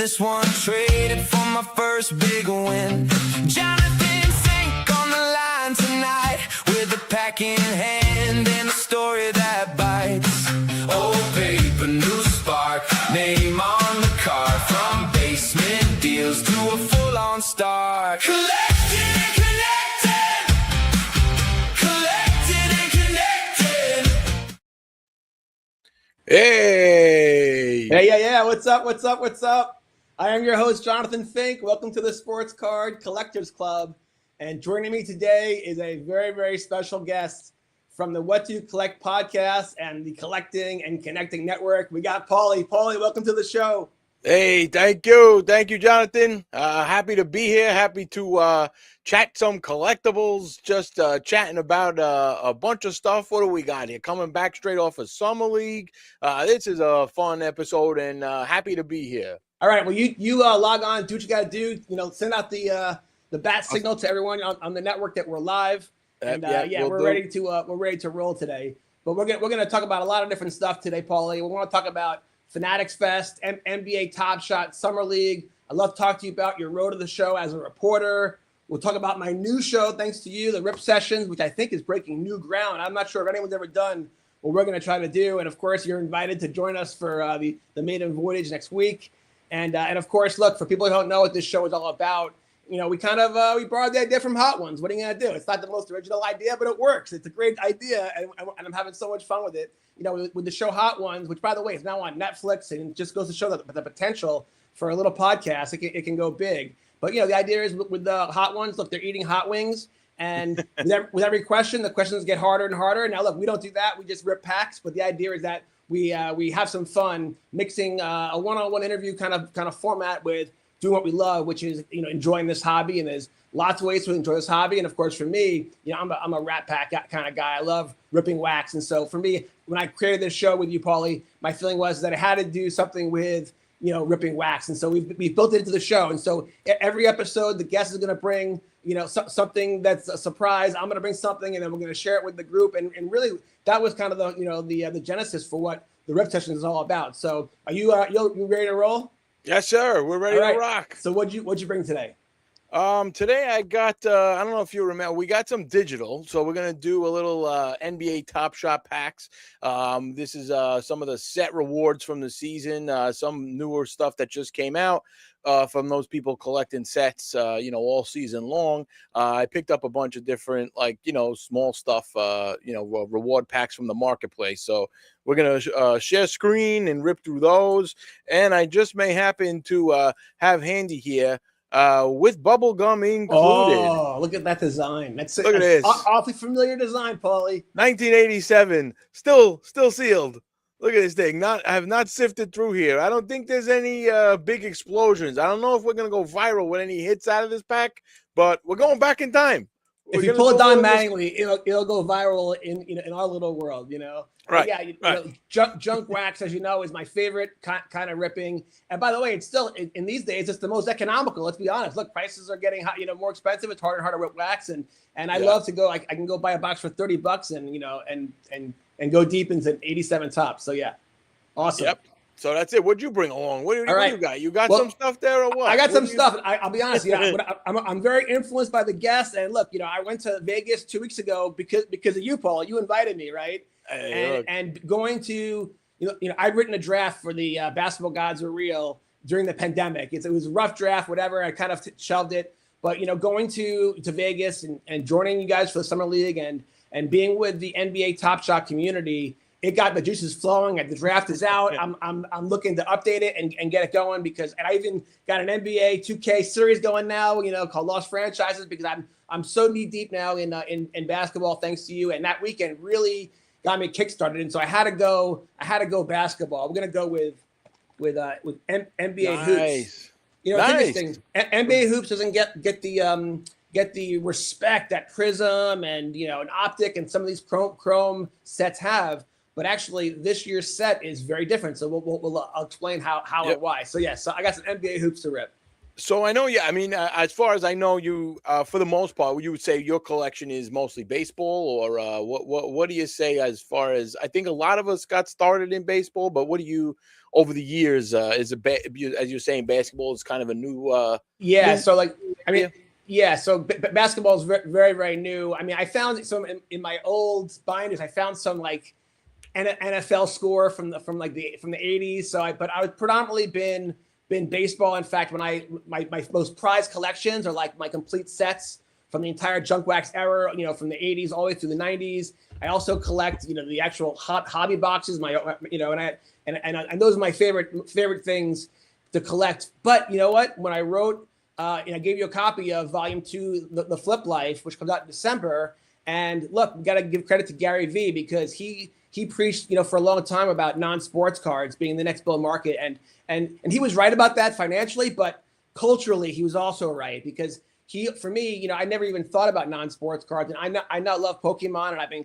this one traded for my first big win. Jonathan Fink on the line tonight with a pack in hand and a story that bites. Old paper, new spark, name on the card. From basement deals to a full-on start. Collected and connected. Collected and connected. Hey! Yeah. What's up? I am your host, Jonathan Fink. Welcome to the Sports Card Collectors Club. And joining me today is a very, very special guest from the What Do You Collect podcast and the Collecting and Connecting Network. We got Pauli. Pauli, welcome to the show. Hey, thank you, Jonathan. Happy to be here. Happy to chat some collectibles. Just chatting about a bunch of stuff. What do we got here? Coming back straight off of Summer League. This is a fun episode, and happy to be here. All right. Well, you log on, do what you got to do. You know, send out the bat signal to everyone on the network that we're live. And we're ready to roll today. But we're gonna talk about a lot of different stuff today, Pauli. We want to talk about Fanatics Fest, NBA Top Shot, Summer League. I'd love to talk to you about your road to the show as a reporter. We'll talk about my new show, thanks to you, the Rip Sessions, which I think is breaking new ground. I'm not sure if anyone's ever done what we're going to try to do. And, of course, you're invited to join us for the maiden voyage next week. And of course, look, for people who don't know what this show is all about, you know, we borrowed the idea from Hot Ones. What are you going to do? It's not the most original idea, but it works. It's a great idea, and I'm having so much fun with it. You know, with the show Hot Ones, which, by the way, is now on Netflix, and it just goes to show the potential for a little podcast. It can go big. But, you know, the idea is with the Hot Ones, look, they're eating hot wings. And with every question, the questions get harder and harder. Now, look, we don't do that. We just rip packs. But the idea is that we have some fun mixing a one-on-one interview kind of format with doing what we love, which is, you know, enjoying this hobby. And there's lots of ways to enjoy this hobby. And of course, for me, you know, I'm a Rat Pack kind of guy. I love ripping wax. And so for me, when I created this show with you, Pauli, my feeling was that I had to do something with, you know, ripping wax. And so we've built it into the show. And so every episode, the guest is going to bring, you know, something that's a surprise. I'm going to bring something, and then we're going to share it with the group. And really, that was kind of the genesis for what the Rip Session is all about. So are you ready to roll? Yes, sir. We're ready to rock. So what'd you bring today? Today I got, I don't know if you remember, we got some digital. So we're going to do a little NBA Top Shot packs. This is some of the set rewards from the season, some newer stuff that just came out from those people collecting sets, all season long. I picked up a bunch of different, small stuff, reward packs from the marketplace. So we're going to share screen and rip through those. And I just may happen to have handy here with bubble gum included. Oh, look at that design. Look at this. Awfully familiar design, Pauli. 1987. Still sealed. Look at this thing. I have not sifted through here. I don't think there's any big explosions. I don't know if we're going to go viral with any hits out of this pack, but we're going back in time. If you pull it down manually, it'll go viral in our little world, you know. Right. Junk wax, as you know, is my favorite kind of ripping. And by the way, it's still in these days, it's the most economical. Let's be honest. Look, prices are getting more expensive. It's harder and harder to rip wax, and I love to go. I can go buy a box for $30, and go deep into 87 tops. So yeah, awesome. Yep. So that's it. What'd you bring along? What do you got? You got some stuff there or what? I got some stuff. I'll be honest. I'm very influenced by the guests. And look, I went to Vegas 2 weeks ago because of you, Paul. You invited me, right? And going to, I'd written a draft for the Basketball Gods Are Real during the pandemic. It was a rough draft, whatever. I kind of shelved it. But, going to Vegas and joining you guys for the Summer League and being with the NBA Top Shot community, it got the juices flowing. The draft is out. I'm looking to update it and get it going because I even got an NBA 2K series going now, called Lost Franchises, because I'm so knee deep now in basketball thanks to you. And that weekend really got me kickstarted. And so I had to go basketball. We're gonna go with NBA hoops. It's interesting. NBA hoops doesn't get the respect that Prism and an Optic and some of these chrome sets have. But actually, this year's set is very different. So I'll explain how and why. So so I got some NBA hoops to rip. So I know, as far as I know, you for the most part, you would say your collection is mostly baseball, or what do you say as far as? I think a lot of us got started in baseball, but what do you over the years, as you're saying, basketball is kind of a new. Yeah. New, So like, I mean, yeah. So basketball is very, very new. I mean, I found some in my old binders. I found some like NFL score from the 80s. But I was predominantly been baseball. In fact, when my most prized collections are like my complete sets from the entire junk wax era, from the 80s all the way through the 90s. I also collect, the actual hobby boxes, and those are my favorite things to collect. But you know what? When I wrote, I gave you a copy of Volume 2, the Flip Life, which comes out in December. And look, we got to give credit to Gary V, because he preached, for a long time about non-sports cards being the next bull market, and he was right about that financially, but culturally he was also right, because for me, I never even thought about non-sports cards, and I now love Pokemon, and I've been,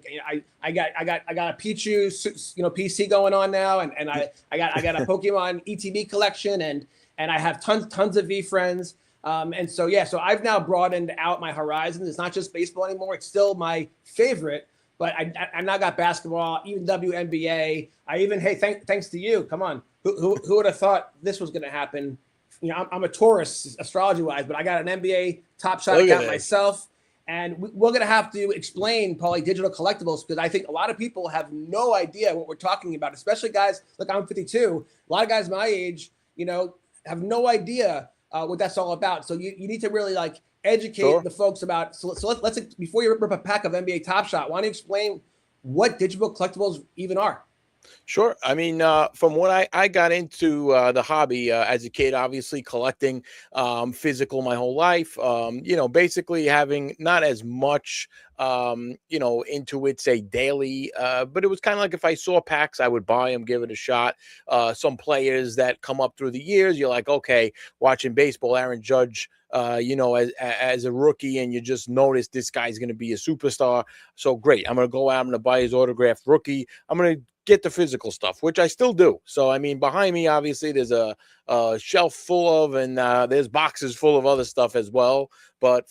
I got a Pichu, PC going on now, and I got a Pokemon ETB collection, and I have tons of V friends, and so I've now broadened out my horizons. It's not just baseball anymore; it's still my favorite. But I now got basketball, even WNBA. Thanks to you. Come on, who would have thought this was going to happen? I'm a Taurus astrology-wise, but I got an NBA Top Shot account myself, and we're going to have to explain, Pauli, digital collectibles, because I think a lot of people have no idea what we're talking about, especially guys. Look, I'm 52. A lot of guys my age, have no idea what that's all about. So you need to really educate the folks about. So let's before you rip a pack of NBA Top Shot, why don't you explain what digital collectibles even are? Sure. I mean, from what I got into the hobby as a kid, obviously collecting physical my whole life, basically having not as much, into it, say daily, but it was kind of like if I saw packs, I would buy them, give it a shot. Some players that come up through the years, you're like, okay, watching baseball, Aaron Judge, as a rookie, and you just notice this guy's going to be a superstar. So great. I'm going to go out, I'm going to buy his autographed rookie. I'm going to get the physical stuff, which I still do. So, I mean, behind me, obviously, there's a shelf full of, and there's boxes full of other stuff as well. But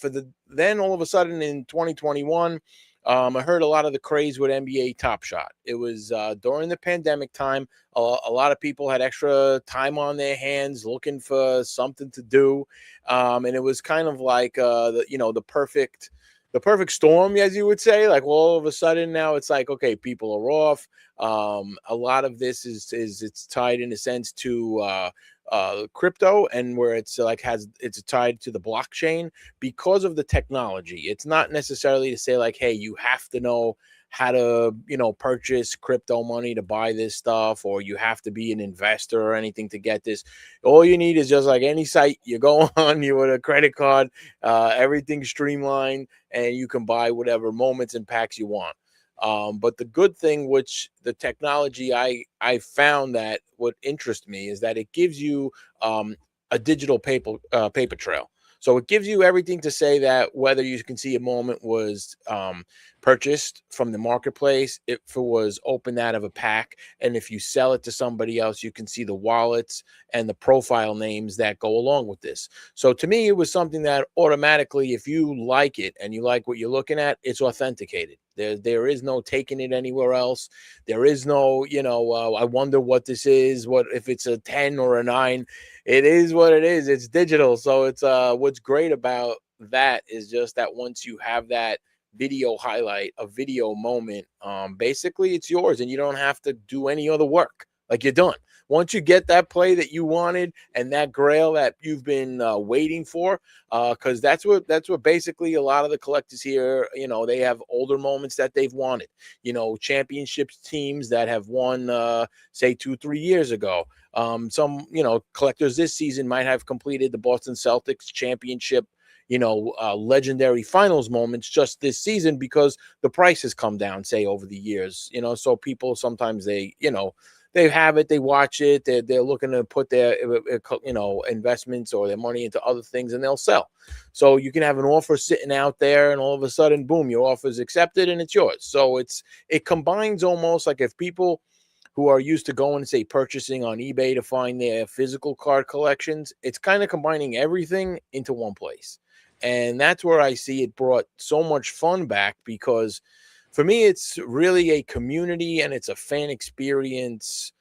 then all of a sudden in 2021, I heard a lot of the craze with NBA Top Shot. It was during the pandemic time. A lot of people had extra time on their hands looking for something to do. And it was kind of like, the perfect storm, as you would say. Like, well, all of a sudden now it's like, okay, people are off. A lot of this it's tied in a sense to crypto, and where it's tied to the blockchain because of the technology. It's not necessarily to say like, hey, you have to know how to, purchase crypto money to buy this stuff, or you have to be an investor or anything to get this. All you need is just like any site you go on, you with a credit card, everything's streamlined, and you can buy whatever moments and packs you want. But the good thing, which the technology I found that what interests me is that it gives you a digital paper trail. So it gives you everything to say that whether you can see a moment was purchased from the marketplace, if it was opened out of a pack, and if you sell it to somebody else, you can see the wallets and the profile names that go along with this. So to me, it was something that automatically, if you like it and you like what you're looking at, it's authenticated. There is no taking it anywhere else. There is no, I wonder what this is. What if it's a 10 or a 9? It is what it is. It's digital. So it's what's great about that is just that once you have that video highlight, a video moment, basically it's yours, and you don't have to do any other work. Like, you're done. Once you get that play that you wanted and that grail that you've been waiting for, because that's what basically a lot of the collectors here, they have older moments that they've wanted, championships teams that have won, say 2-3 years ago. Some, collectors this season might have completed the Boston Celtics championship, legendary finals moments just this season because the price has come down, say, over the years, so people sometimes they have it, they watch it, they're looking to put their, investments or their money into other things, and they'll sell. So you can have an offer sitting out there, and all of a sudden, boom, your offer is accepted and it's yours. So it combines almost like if people who are used to going, say, purchasing on eBay to find their physical card collections, it's kind of combining everything into one place. And that's where I see it brought so much fun back, because for me, it's really a community and it's a fan experience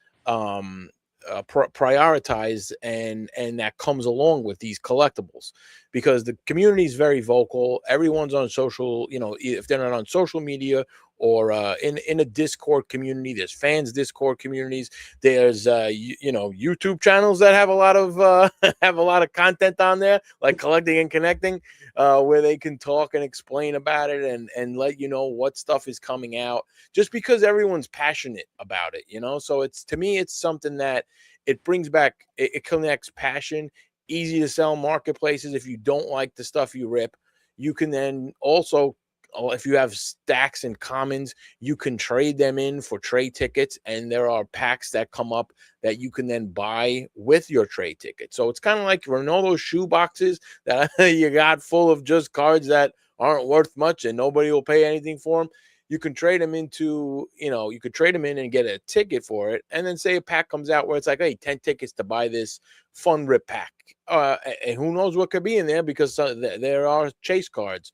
prioritized and that comes along with these collectibles, because the community is very vocal. Everyone's on social, if they're not on social media or in a Discord community, there's fans Discord communities, there's YouTube channels that have a lot of have a lot of content on there, like Collecting and Connecting, where they can talk and explain about it and let you know what stuff is coming out, just because everyone's passionate about it, so it's, to me, it's something that it brings back, it connects passion, easy to sell marketplaces. If you don't like the stuff you rip, you can then also, if you have stacks and commons, you can trade them in for trade tickets, and there are packs that come up that you can then buy with your trade ticket. So it's kind of like Ronaldo's shoe boxes that you got full of just cards that aren't worth much and nobody will pay anything for them. You can trade them into, you could trade them in and get a ticket for it. And then say a pack comes out where it's like, hey, 10 tickets to buy this fun rip pack. And who knows what could be in there, because there are chase cards,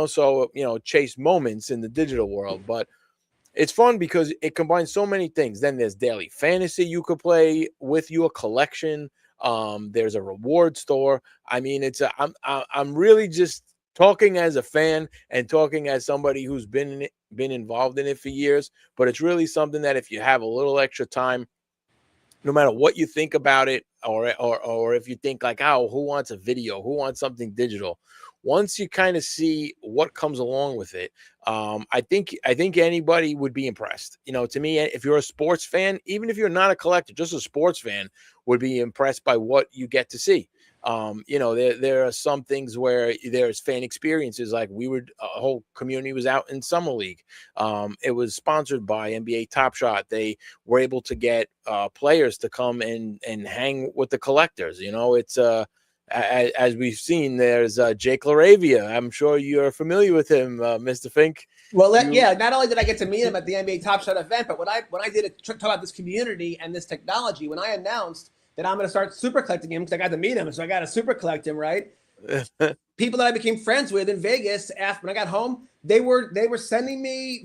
so, chase moments in the digital world. But it's fun because it combines so many things. Then there's daily fantasy you could play with your collection. There's a reward store. I mean, I'm really just talking as a fan and talking as somebody who's been involved in it for years. But it's really something that if you have a little extra time, no matter what you think about it, or if you think like, oh, who wants a video, who wants something digital, once you kind of see what comes along with it, I think anybody would be impressed. To me, if you're a sports fan, even if you're not a collector, just a sports fan would be impressed by what you get to see. There are some things where there's fan experiences, like a whole community was out in Summer League. It was sponsored by NBA Top Shot. They were able to get players to come and hang with the collectors. It's as we've seen, there's Jake LaRavia. I'm sure you're familiar with him, Mr. Fink. Well, not only did I get to meet him at the NBA Top Shot event, but when I did talk about this community and this technology, when I announced that I'm going to start super collecting him, because I got to meet him, so I got to super collect him, right? People that I became friends with in Vegas, after when I got home, they were sending me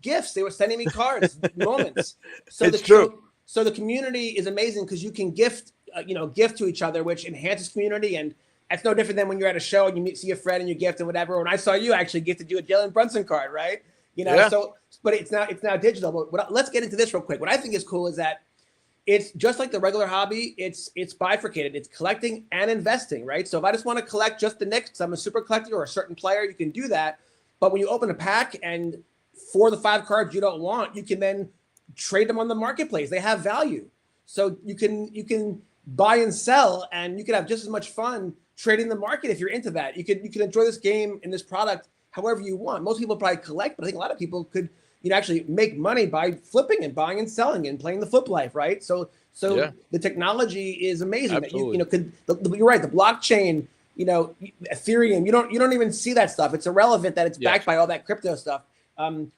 gifts. They were sending me cards, moments. So it's true. So the community is amazing because you can gift to each other, which enhances community. And that's no different than when you're at a show and you see a friend and you gift and whatever. When I saw you, I actually gifted you a Jalen Brunson card, right? Yeah. So, but it's now digital. But let's get into this real quick. What I think is cool is that it's just like the regular hobby. It's bifurcated. It's collecting and investing, right? So if I just want to collect just the Knicks, I'm a super collector or a certain player, you can do that. But when you open a pack and 4 of the 5 cards you don't want, you can then trade them on the marketplace. They have value. So you can buy and sell, and you can have just as much fun trading the market if you're into that. You can enjoy this game and this product however you want. Most people probably collect, but I think a lot of people could actually make money by flipping and buying and selling and playing the flip life, right? So yeah. The technology is amazing. Absolutely. That you're right. The blockchain, Ethereum, you don't even see that stuff. It's irrelevant that it's backed by all that crypto stuff.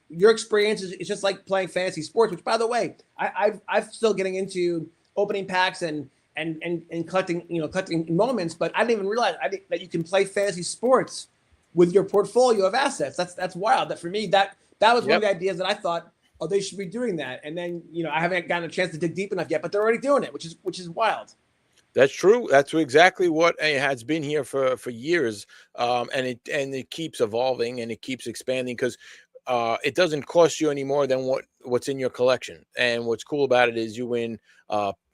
Your experience is just like playing fantasy sports, which, by the way, I'm still getting into opening packs and collecting moments, but I didn't even realize that you can play fantasy sports with your portfolio of assets. That's wild. That for me, that was one of the ideas that I thought, oh, they should be doing that. And then, I haven't gotten a chance to dig deep enough yet, but they're already doing it, which is wild. That's true. That's exactly what it has been here for years. And it keeps evolving and it keeps expanding, because it doesn't cost you any more than what's in your collection. And what's cool about it is you win,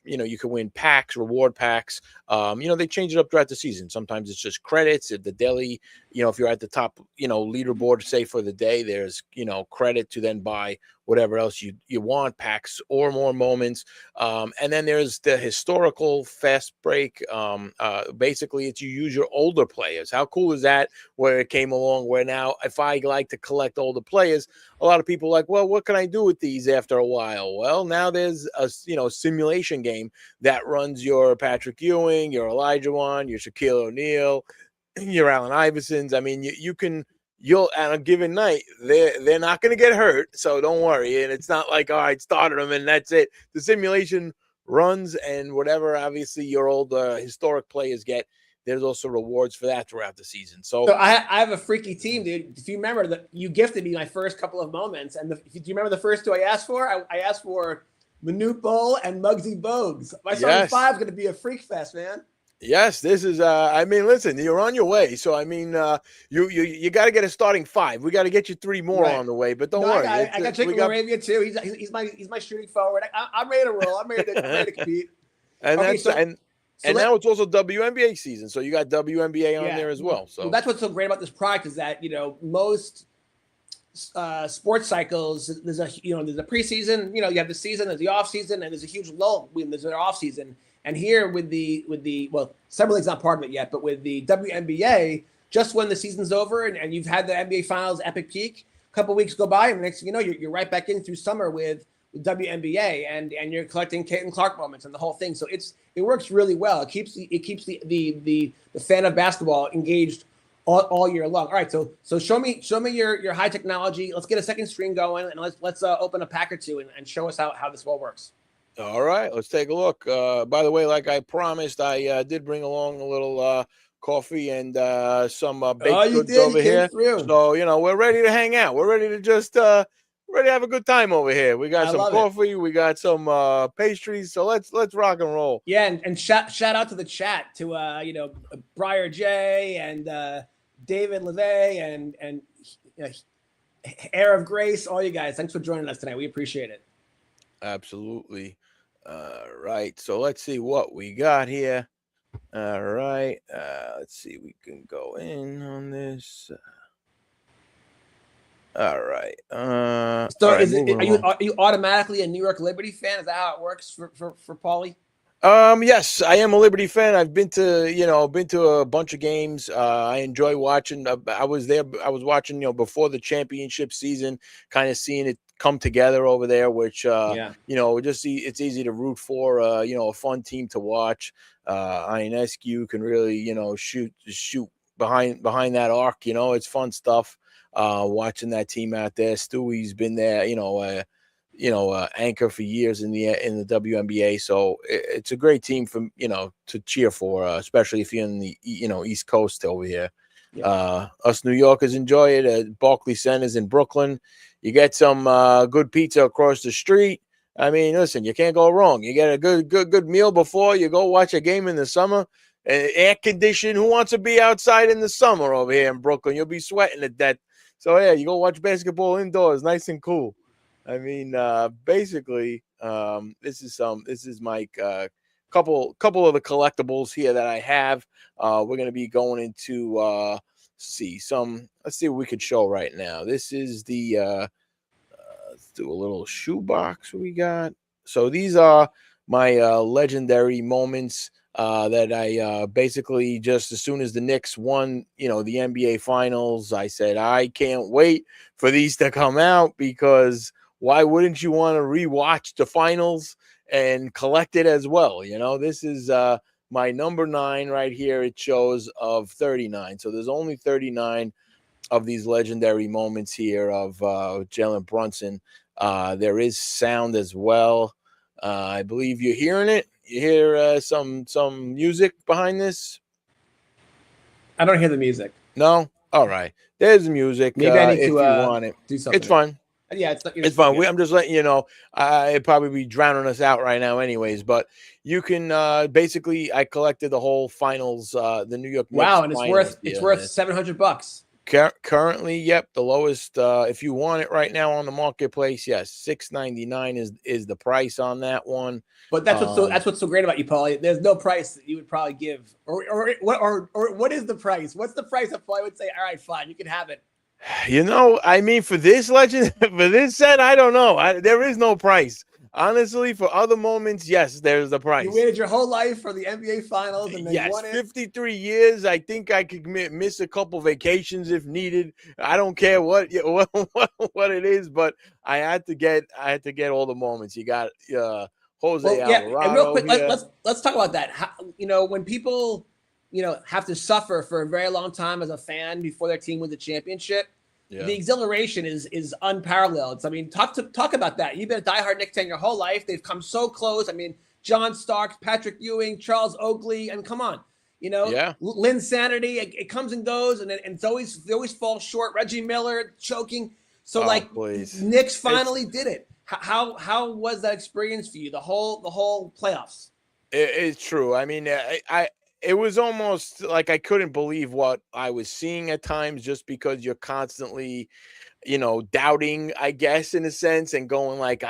you can win packs, reward packs. They change it up throughout the season. Sometimes it's just credits at the daily. If you're at the top, leaderboard, say for the day, there's, credit to then buy whatever else you want, packs or more moments. And then there's the historical fast break. Basically, it's you use your older players. How cool is that? Where it came along, where now if I like to collect older players, a lot of people are like, well, what can I do with these after a while? Well, now there's a simulation game that runs your Patrick Ewing, your Elijah Wan, your Shaquille O'Neal, your Allen Iversons. I mean, you'll on a given night, they're not going to get hurt, so don't worry. And it's not like, all right, started them and that's it. The simulation runs, and whatever obviously your old historic players get, there's also rewards for that throughout the season. So I have a freaky team, dude. If you remember that you gifted me my first couple of moments, and do you remember the first 2 I asked for? I asked for Manute Bol and Muggsy Bogues. My starting five is going to be a freak fest, man. Yes, this is. I mean, listen, you're on your way. So I mean, you got to get a starting five. We got to get you 3 more on the way. But don't worry, I got Jake Moravia too. He's my shooting forward. I'm ready to roll. I'm ready to compete. And now it's also WNBA season, so you got WNBA on there as well. So that's what's so great about this product is that most sports cycles there's a preseason, you have the season, there's the off season, and there's a huge lull when there's an off season. And here with the Summer League's not part of it yet, but with the WNBA, just when the season's over and you've had the NBA Finals epic peak, a couple weeks go by, and the next thing you know, you're right back in through summer with WNBA, and you're collecting Caitlin Clark moments and the whole thing. So it works really well. It keeps the fan of basketball engaged all year long. All right, so show me your high technology. Let's get a second screen going, and let's open a pack or two and show us how this all works. All right, let's take a look. By the way, like I promised, I did bring along a little coffee and some baked goods over here. So, we're ready to hang out. We're ready to just ready to have a good time over here. We got some coffee. We got some pastries. So let's rock and roll. Yeah, and shout out to the chat to Briar J and David LeVay and Air of Grace, all you guys. Thanks for joining us tonight. We appreciate it. Absolutely. Right. So let's see what we got here. All right. Let's see. We can go in on this. All right. So are you automatically a New York Liberty fan? Is that how it works for Pauli? Yes, I am a Liberty fan. I've been to a bunch of games. I enjoy watching. I was watching, before the championship season, kind of seeing it come together over there, which, it's easy to root for, a fun team to watch. Ionescu can really, shoot behind that arc, it's fun stuff. Watching that team out there. Stewie's been there, anchor for years in the WNBA. So it's a great team for to cheer for, especially if you're in the East Coast over here. Yeah. Us New Yorkers enjoy it at Barclays Centers in Brooklyn. You get some good pizza across the street. I mean, listen, you can't go wrong. You get a good meal before you go watch a game in the summer. Air conditioned. Who wants to be outside in the summer over here in Brooklyn? You'll be sweating to death. So yeah, you go watch basketball indoors, nice and cool. I mean, basically, this is my couple of the collectibles here that I have. We're gonna be going into let's see what we could show right now. This is the let's do a little shoebox we got. So these are my legendary moments that I basically, just as soon as the Knicks won, the NBA Finals, I said, I can't wait for these to come out, because why wouldn't you want to rewatch the finals and collect it as well? This is my number 9 right here. It shows of 39. So there's only 39 of these legendary moments here of Jalen Brunson. There is sound as well. I believe you're hearing it. You hear some music behind this? I don't hear the music. No? All right. There's music. Maybe I need if to you want it. do something. It's fun. Yeah, it's fun. I'm just letting you know. It'd probably be drowning us out right now anyways, but you can basically, I collected the whole finals, the New York Knicks. Wow, and it's worth $700. Currently, yep, the lowest. If you want it right now on the marketplace, yes, $6.99 is the price on that one. But that's what's so great about you, Pauli. There's no price that you would probably give, or what is the price? What's the price that Pauli would say? All right, fine, you can have it. I mean, for this legend, for this set, I don't know. There is no price. Honestly, for other moments, yes, there's the price. You waited your whole life for the NBA Finals, and then yes, won it. 53 years. I think I could miss a couple vacations if needed. I don't care what it is, but I had to get all the moments. You got Jose Alvarado. And real quick, let's talk about that. How, when people have to suffer for a very long time as a fan before their team wins a championship. Yeah. The exhilaration is unparalleled. I mean, talk about that. You've been a diehard Knicks fan your whole life. They've come so close. I mean, John Starks, Patrick Ewing, Charles Oakley, and come on, Lynn Sanity. It comes and goes, and they always fall short. Reggie Miller choking. So Knicks finally did it. How was that experience for you? The whole playoffs. It's true. I mean, it was almost like I couldn't believe what I was seeing at times, just because you're constantly, doubting, I guess, in a sense, and going like,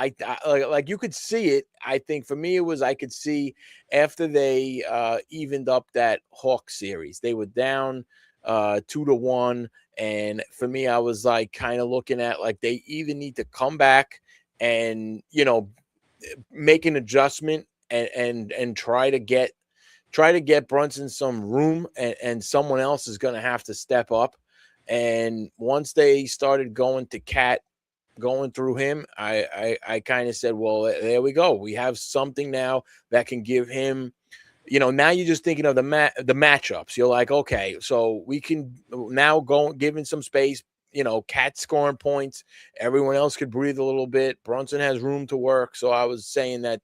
like you could see it. I think for me, it was, I could see after they evened up that Hawks series, they were down 2-1. And for me, I was like kind of looking at like they either need to come back and, make an adjustment and try to get Brunson some room, and someone else is going to have to step up. And once they started going to Cat, going through him, I kind of said, well, there we go. We have something now that can give him, now you're just thinking of the matchups. You're like, okay, so we can now go give him some space. Cat scoring points. Everyone else could breathe a little bit. Brunson has room to work. So I was saying that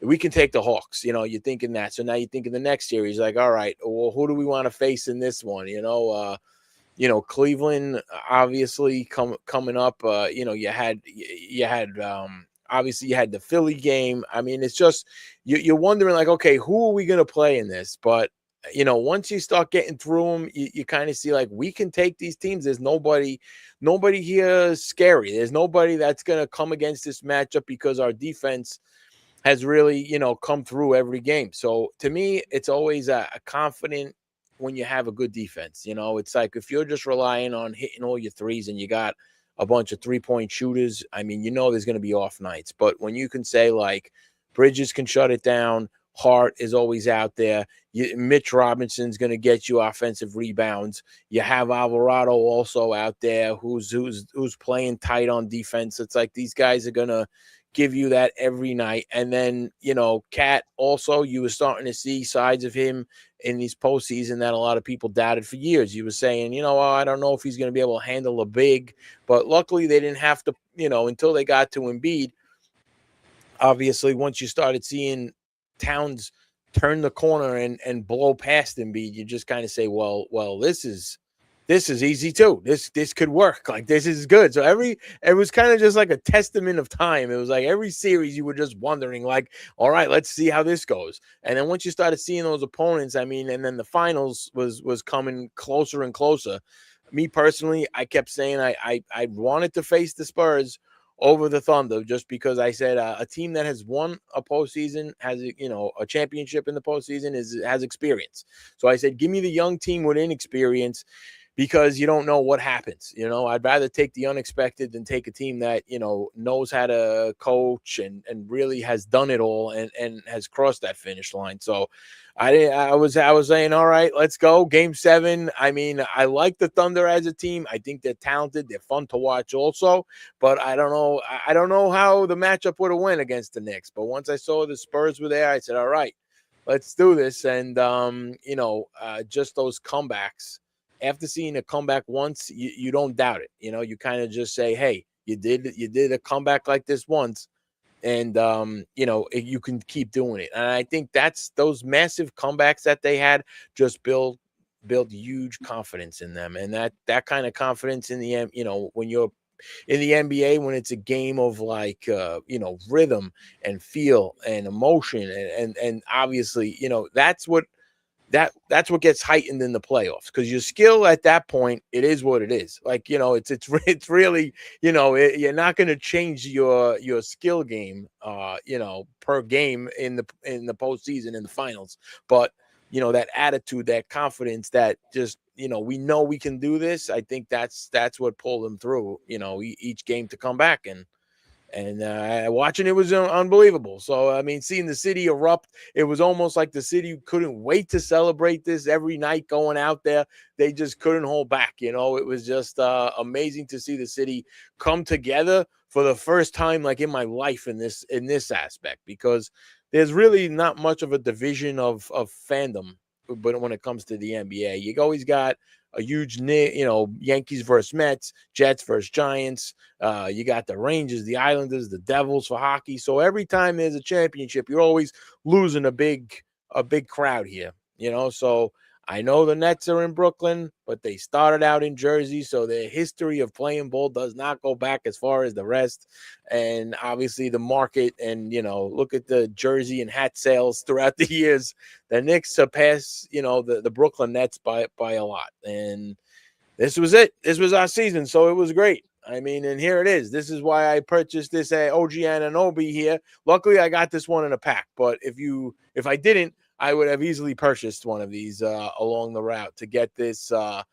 we can take the Hawks. You're thinking that. So now you're thinking the next series, like, all right, well, who do we want to face in this one? Cleveland, obviously coming up. You had obviously you had the Philly game. I mean, it's just you're wondering like, okay, who are we going to play in this? But once you start getting through them, you kind of see like we can take these teams. There's nobody here scary. There's nobody that's going to come against this matchup, because our defense has really, come through every game. So to me, it's always a confident when you have a good defense. It's like if you're just relying on hitting all your threes and you got a bunch of 3-point shooters, I mean, there's going to be off nights. But when you can say like Bridges can shut it down, Hart is always out there, Mitch Robinson's going to get you offensive rebounds. You have Alvarado also out there who's playing tight on defense. It's like these guys are going to give you that every night. And then, Cat also, you were starting to see sides of him in these postseason that a lot of people doubted for years. You were saying, I don't know if he's going to be able to handle a big, but luckily they didn't have to, until they got to Embiid. Obviously, once you started seeing Towns turn the corner and blow past Embiid, you just kind of say, well, this is easy too. This could work. Like, this is good. So it was kind of just like a testament of time. It was like every series you were just wondering, like, all right, let's see how this goes. And then once you started seeing those opponents, I mean, and then the finals was coming closer and closer. Me personally, I kept saying I wanted to face the Spurs over the Thunder, just because I said a team that has won a postseason, has a championship in the postseason, has experience. So I said, give me the young team with inexperience, because you don't know what happens. I'd rather take the unexpected than take a team that, knows how to coach and really has done it all and has crossed that finish line. So I was saying, all right, let's go. Game 7. I mean, I like the Thunder as a team. I think they're talented. They're fun to watch also, but I don't know how the matchup would have went against the Knicks. But once I saw the Spurs were there, I said, all right, let's do this. And, just those comebacks. After seeing a comeback once, you don't doubt it. You kind of just say, hey, you did a comeback like this once, and you can keep doing it. And I think that's those massive comebacks that they had just build huge confidence in them. And that kind of confidence in the end, when you're in the NBA, when it's a game of like rhythm and feel and emotion and obviously, that's what gets heightened in the playoffs, because your skill at that point, it is what it is. Like, it's really, you're not going to change your skill game, per game in the postseason, in the finals. But, that attitude, that confidence, that just, we know we can do this. I think that's what pulled them through, each game to come back. And watching it was unbelievable. So, I mean, seeing the city erupt, it was almost like the city couldn't wait to celebrate this every night going out there. They just couldn't hold back. It was just amazing to see the city come together for the first time, like in my life, in this aspect, because there's really not much of a division of fandom. But when it comes to the NBA, you always got a huge, Yankees versus Mets, Jets versus Giants. You got the Rangers, the Islanders, the Devils for hockey. So every time there's a championship, you're always losing a big crowd here, So I know the Nets are in Brooklyn, but they started out in Jersey, so their history of playing ball does not go back as far as the rest. And obviously the market, and, look at the jersey and hat sales throughout the years. The Knicks surpass, the Brooklyn Nets by a lot. And this was it. This was our season, so it was great. I mean, and here it is. This is why I purchased this OG Anunoby here. Luckily, I got this one in a pack. But if I didn't, I would have easily purchased one of these along the route to get this the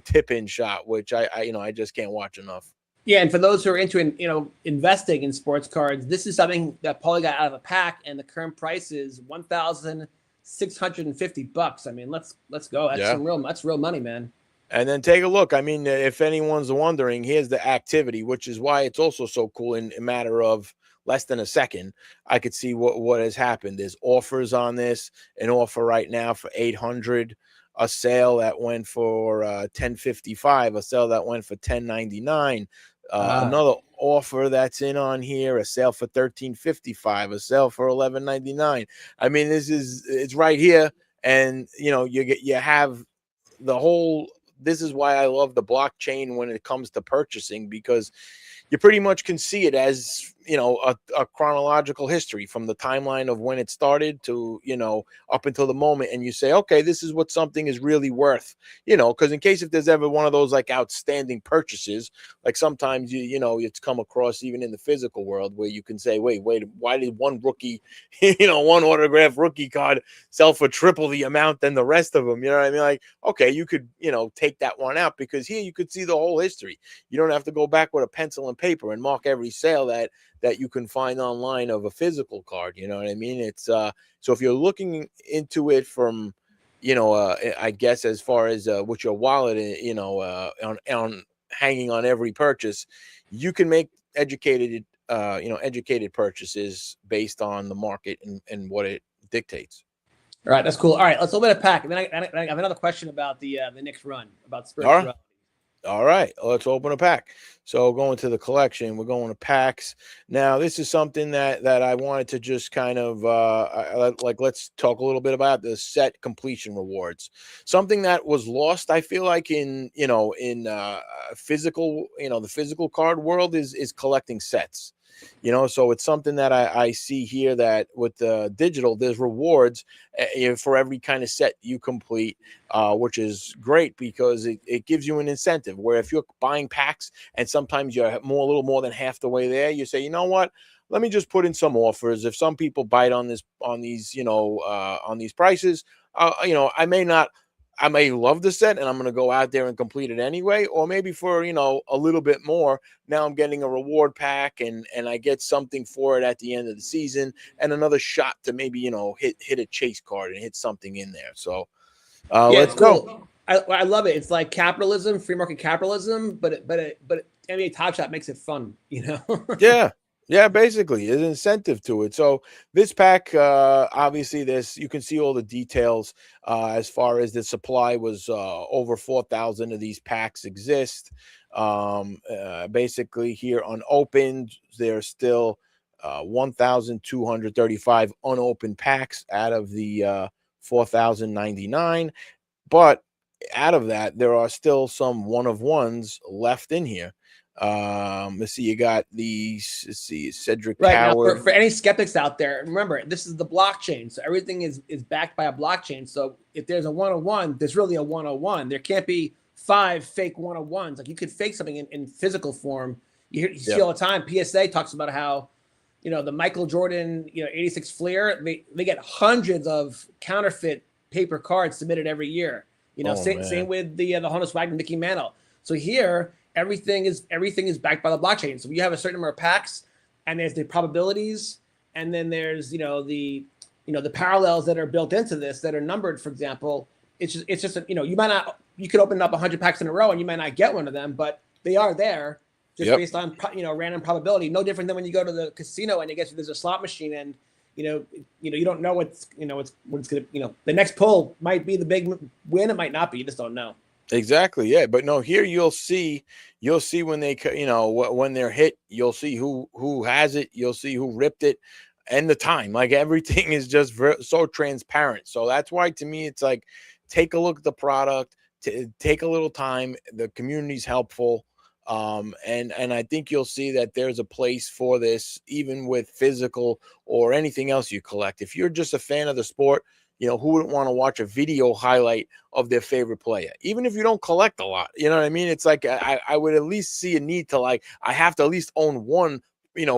tip-in shot, which I just can't watch enough. Yeah, and for those who are into investing in sports cards, this is something that Pauli got out of a pack, and the current price is $1,650. I mean, let's go. That's real money, man. And then take a look. I mean, if anyone's wondering, here's the activity, which is why it's also so cool. In a matter of less than a second, I could see what has happened. There's offers on this. An offer right now for $800, a sale that went for $1055, a sale that went for $1099. Another offer that's in on here, a sale for $1355, a sale for $1199. I mean, it's right here, and you have the whole. This is why I love the blockchain when it comes to purchasing, because you pretty much can see it as, a chronological history from the timeline of when it started to, up until the moment. And you say, okay, this is what something is really worth, because in case if there's ever one of those like outstanding purchases, like sometimes, it's come across even in the physical world where you can say, wait, why did one rookie, one autograph rookie card sell for triple the amount than the rest of them? You know what I mean? Like, okay, you could, take that one out, because here you could see the whole history. You don't have to go back with a pencil and paper and mark every sale that you can find online of a physical card. You know what I mean? It's so if you're looking into it from, I guess as far as with your wallet, on hanging on every purchase, you can make educated purchases based on the market and what it dictates. All right, that's cool. All right, let's open a pack. And then I have another question about the Knicks run, about spirituality. All right, let's open a pack. So going to the collection, we're going to packs. Now, this is something that I wanted to just kind of let's talk a little bit about the set completion rewards. Something that was lost, I feel like, in physical, the physical card world is collecting sets. So it's something that I see here, that with the digital, there's rewards for every kind of set you complete, which is great because it gives you an incentive where if you're buying packs and sometimes you're a little more than half the way there, you say, you know what? Let me just put in some offers. If some people bite on these prices, I may love the set and I'm going to go out there and complete it anyway, or maybe for, a little bit more. Now I'm getting a reward pack and I get something for it at the end of the season and another shot to maybe, hit a chase card and hit something in there. So let's go. I love it. It's like capitalism, free market capitalism, but NBA Top Shot makes it fun, Yeah, basically, there's an incentive to it. So this pack, obviously, you can see all the details as far as the supply was over 4,000 of these packs exist. Basically, here unopened, there's still 1,235 unopened packs out of the 4,099. But out of that, there are still some one-of-ones left in here. Let's see, you got these, Cedric Howard. Now, for any skeptics out there, remember, this is the blockchain, so everything is backed by a blockchain. So if there's a 101, there's really a 101. There can't be 5 fake 101s. Like, you could fake something in physical form. You see all the time. PSA talks about how, the Michael Jordan, 86 Fleer, they get hundreds of counterfeit paper cards submitted every year. Same with the Honus Wagner, Mickey Mantle. So here, everything is backed by the blockchain. So you have a certain number of packs, and there's the probabilities, and then there's the parallels that are built into this that are numbered. For example, it's just you could open up 100 packs in a row and you might not get one of them, but they are there just based on random probability. No different than when you go to the casino and there's a slot machine and you don't know what's gonna the next pull might be the big win, it might not be, you just don't know. Exactly. Yeah. But no, here you'll see when they, when they're hit, you'll see who has it. You'll see who ripped it and the time. Like, everything is just so transparent. So that's why, to me, it's like take a look at the product, take a little time. The community's helpful. And I think you'll see that there's a place for this, even with physical or anything else you collect. If you're just a fan of the sport, who wouldn't want to watch a video highlight of their favorite player, even if you don't collect a lot? You know what I mean? It's like I would at least see a need to, like, I have to at least own one,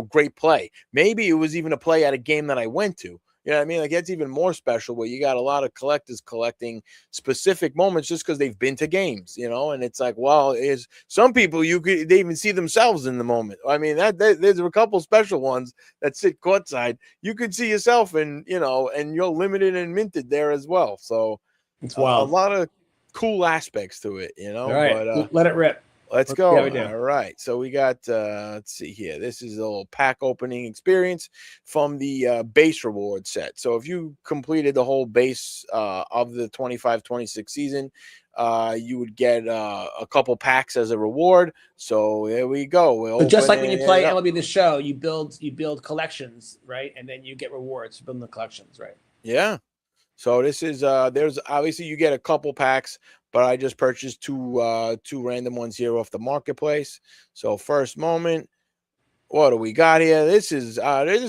great play. Maybe it was even a play at a game that I went to. You know what I mean? Like, that's even more special, where you got a lot of collectors collecting specific moments just because they've been to games, and it's like, well, is some people they even see themselves in the moment. I mean, there's a couple special ones that sit courtside. You could see yourself, and you're limited and minted there as well. So it's wild. A lot of cool aspects to it, All right, but let it rip. Let's go. Yeah, we do. All right. So we got, let's see here. This is a little pack opening experience from the base reward set. So if you completed the whole base of the 25-26 season, you would get a couple packs as a reward. So there we go. So just like when you play MLB The Show, you build collections, right? And then you get rewards for building the collections, right? Yeah. So this is there's obviously you get a couple packs, but I just purchased two random ones here off the marketplace. So first moment, what do we got here? This is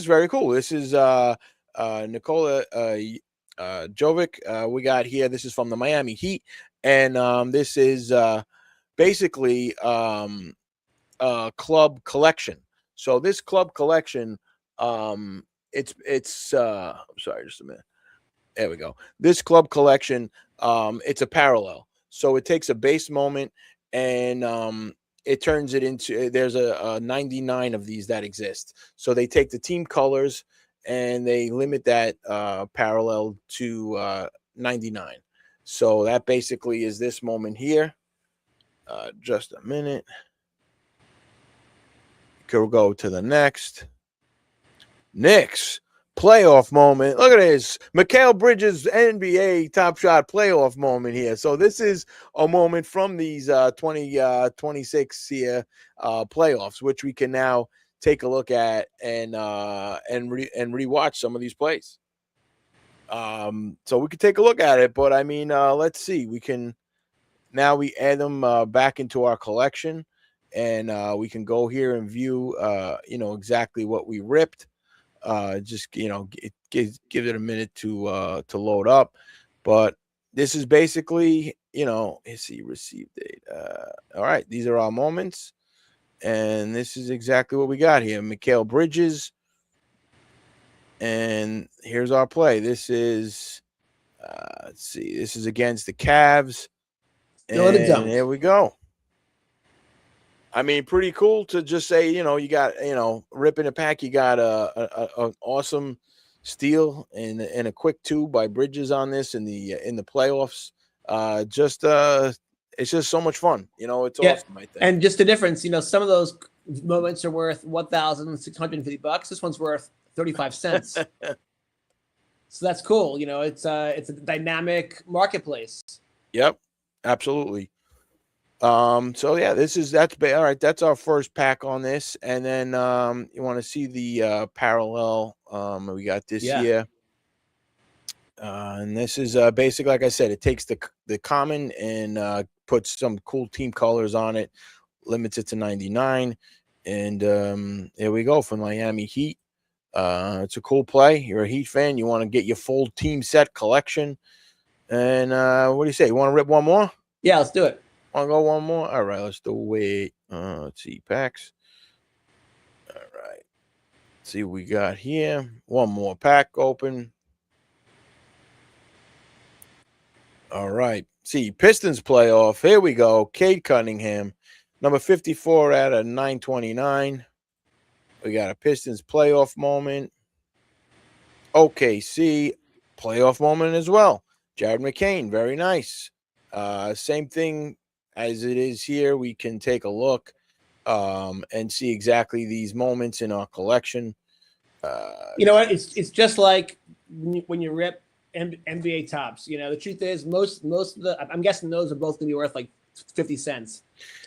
very cool. This is Nikola Jovic. We got here. This is from the Miami Heat, and this is basically a club collection. So this club collection, it's sorry, just a minute. There we go. This club collection, it's a parallel. So it takes a base moment and it turns it into, there's a 99 of these that exist. So they take the team colors and they limit that parallel to 99. So that basically is this moment here. Just a minute. We'll go to the next. Knicks playoff moment. Look at this. Mikal Bridges NBA Top Shot playoff moment here. So this is a moment from these 2026 here playoffs, which we can now take a look at and rewatch some of these plays. So we could take a look at it, but I mean, let's see. We add them back into our collection, and we can go here and view exactly what we ripped. Just give it a minute to load up, but this is basically let's see, receive date. All right, these are our moments, and this is exactly what we got here. Mikal Bridges, and here's our play. This is let's see, this is against the Cavs, and there we go. I mean, pretty cool to just say, you got, ripping a pack. You got an awesome steal and a quick two by Bridges on this in the playoffs. It's just so much fun. It's awesome, I think. And just the difference, some of those moments are worth $1,650. This one's worth 35 cents. So that's cool. It's a dynamic marketplace. Yep, absolutely. So yeah, that's all right. That's our first pack on this, and then you want to see the parallel. We got this here, and this is basically, like I said, it takes the common and puts some cool team colors on it, limits it to 99, and here we go from Miami Heat. It's a cool play. You're a Heat fan. You want to get your full team set collection, and what do you say? You want to rip one more? Yeah, let's do it. Want to go one more? All right, let's do it. Let's see, packs. All right. Let's see what we got here. One more pack open. All right. See, Pistons playoff. Here we go. Cade Cunningham, number 54 out of 929. We got a Pistons playoff moment. OKC playoff moment as well. Jared McCain, very nice. Same thing as it is here. We can take a look and see exactly these moments in our collection. You know what? It's just like when you rip NBA tops. The truth is most of the, I'm guessing those are both going to be worth like 50 cents.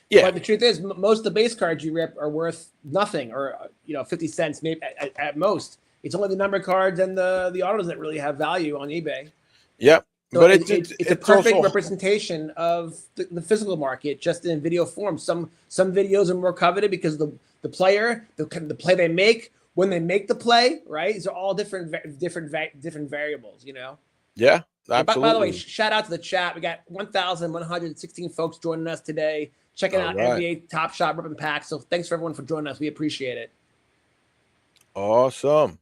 Yeah. But the truth is most of the base cards you rip are worth nothing, or 50 cents maybe at most. It's only the number cards and the autos that really have value on eBay. Yep. So but it's a perfect also representation of the physical market, just in video form. Some videos are more coveted because the player, the play they make, when they make the play, right? These are all different variables, you know. yeah, absolutely. By the way, shout out to the chat. We got 1,116 folks joining us today, checking out NBA Top Shot ripping packs. So thanks for everyone for joining us. We appreciate it. Awesome.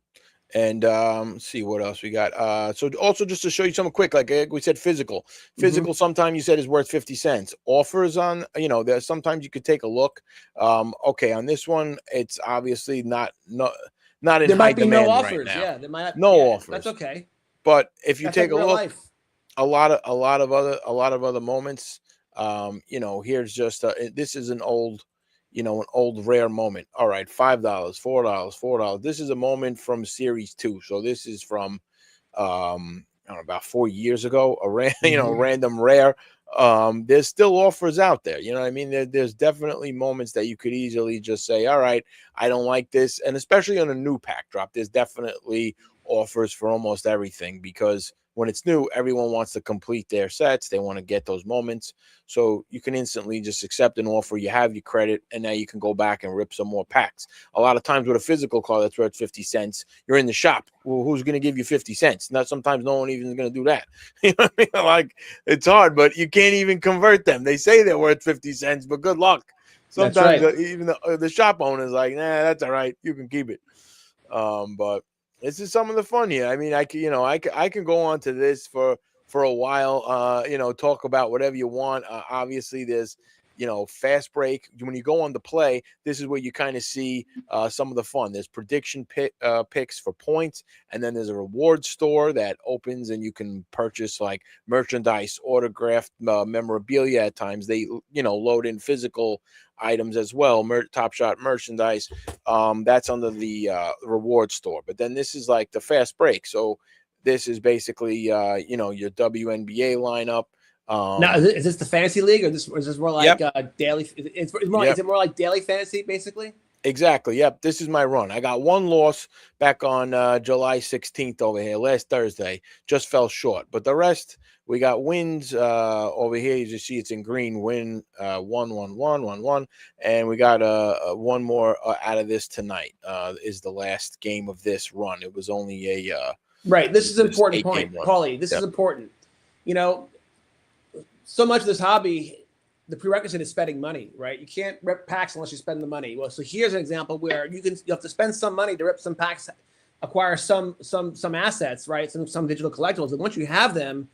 And let's see what else we got. So also just to show you something quick, like we said, physical. Sometimes you said is worth 50 cents. Offers on, there's sometimes you could take a look. Okay, on this one, it's obviously not in there high might be demand no offers. right now. Yeah, there might no offers. That's okay. But if you take like a look, life. a lot of other moments. Here's just this is an old rare moment. All right, $5, $4. This is a moment from series 2. So this is from I don't know, about 4 years ago, random rare. There's still offers out there. You know what I mean? There's definitely moments that you could easily just say, all right, I don't like this. And especially on a new pack drop, there's definitely offers for almost everything, because when it's new, everyone wants to complete their sets. They want to get those moments. So you can instantly just accept an offer. You have your credit, and now you can go back and rip some more packs. A lot of times with a physical card that's worth 50 cents, you're in the shop. Well, who's going to give you 50 cents? Not sometimes no one even is going to do that. You know what I mean? Like, it's hard, but you can't even convert them. They say they're worth 50 cents, but good luck. Sometimes even the shop owner's like, nah, that's all right. You can keep it. But this is some of the fun here. I mean, I can go on to this for a while. Talk about whatever you want. Obviously, there's fast break. When you go on the play, this is where you kind of see some of the fun. There's prediction picks for points, and then there's a reward store that opens, and you can purchase like merchandise, autographed memorabilia. At times, they load in physical items as well, Top Shot merchandise. That's under the reward store. But then this is like the fast break. So this is basically your WNBA lineup. Now, is this the fantasy league, or is this more like daily? Is it more like daily fantasy, basically? Exactly. Yep. This is my run. I got one loss back on July 16th over here, last Thursday. Just fell short. But the rest, we got wins over here. You just see it's in green. Win 1-1-1-1-1. And we got one more out of this tonight. Is the last game of this run. It was only a right. This is an important point, Pauli. This is important. So much of this hobby, the prerequisite is spending money, right? You can't rip packs unless you spend the money. Well, so here's an example where you have to spend some money to rip some packs, acquire some assets, right? Some digital collectibles. And once you have them,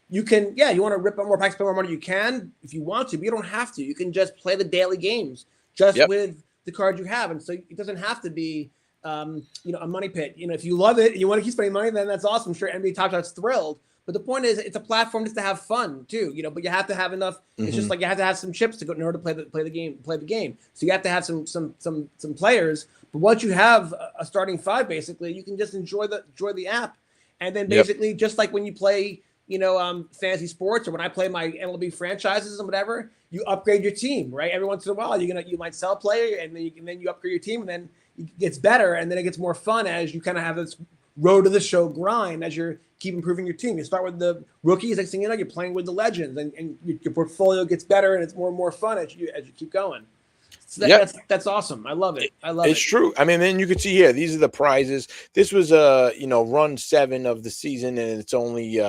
you can, you want to rip more packs, spend more money, you can if you want to, but you don't have to. You can just play the daily games with the cards you have. And so it doesn't have to be a money pit. If you love it and you want to keep spending money, then that's awesome. I'm sure NBA Top Shot's thrilled. But the point is, it's a platform just to have fun too, but you have to have enough. It's just like you have to have some chips to go in order to play the game. So you have to have some players. But once you have a starting 5, basically, you can just enjoy the app. And then basically, just like when you play, fantasy sports, or when I play my MLB franchises and whatever, you upgrade your team, right? Every once in a while, you might sell a player, and then you upgrade your team, and then it gets better, and then it gets more fun as you kind of have this road to the show grind as you're keep improving your team. You start with the rookies, next thing you know, you're playing with the legends, and your portfolio gets better, and it's more and more fun as you keep going. So that's awesome. I love it. It's true. I mean, then you can see here, these are the prizes. This was run 7 of the season, and it's only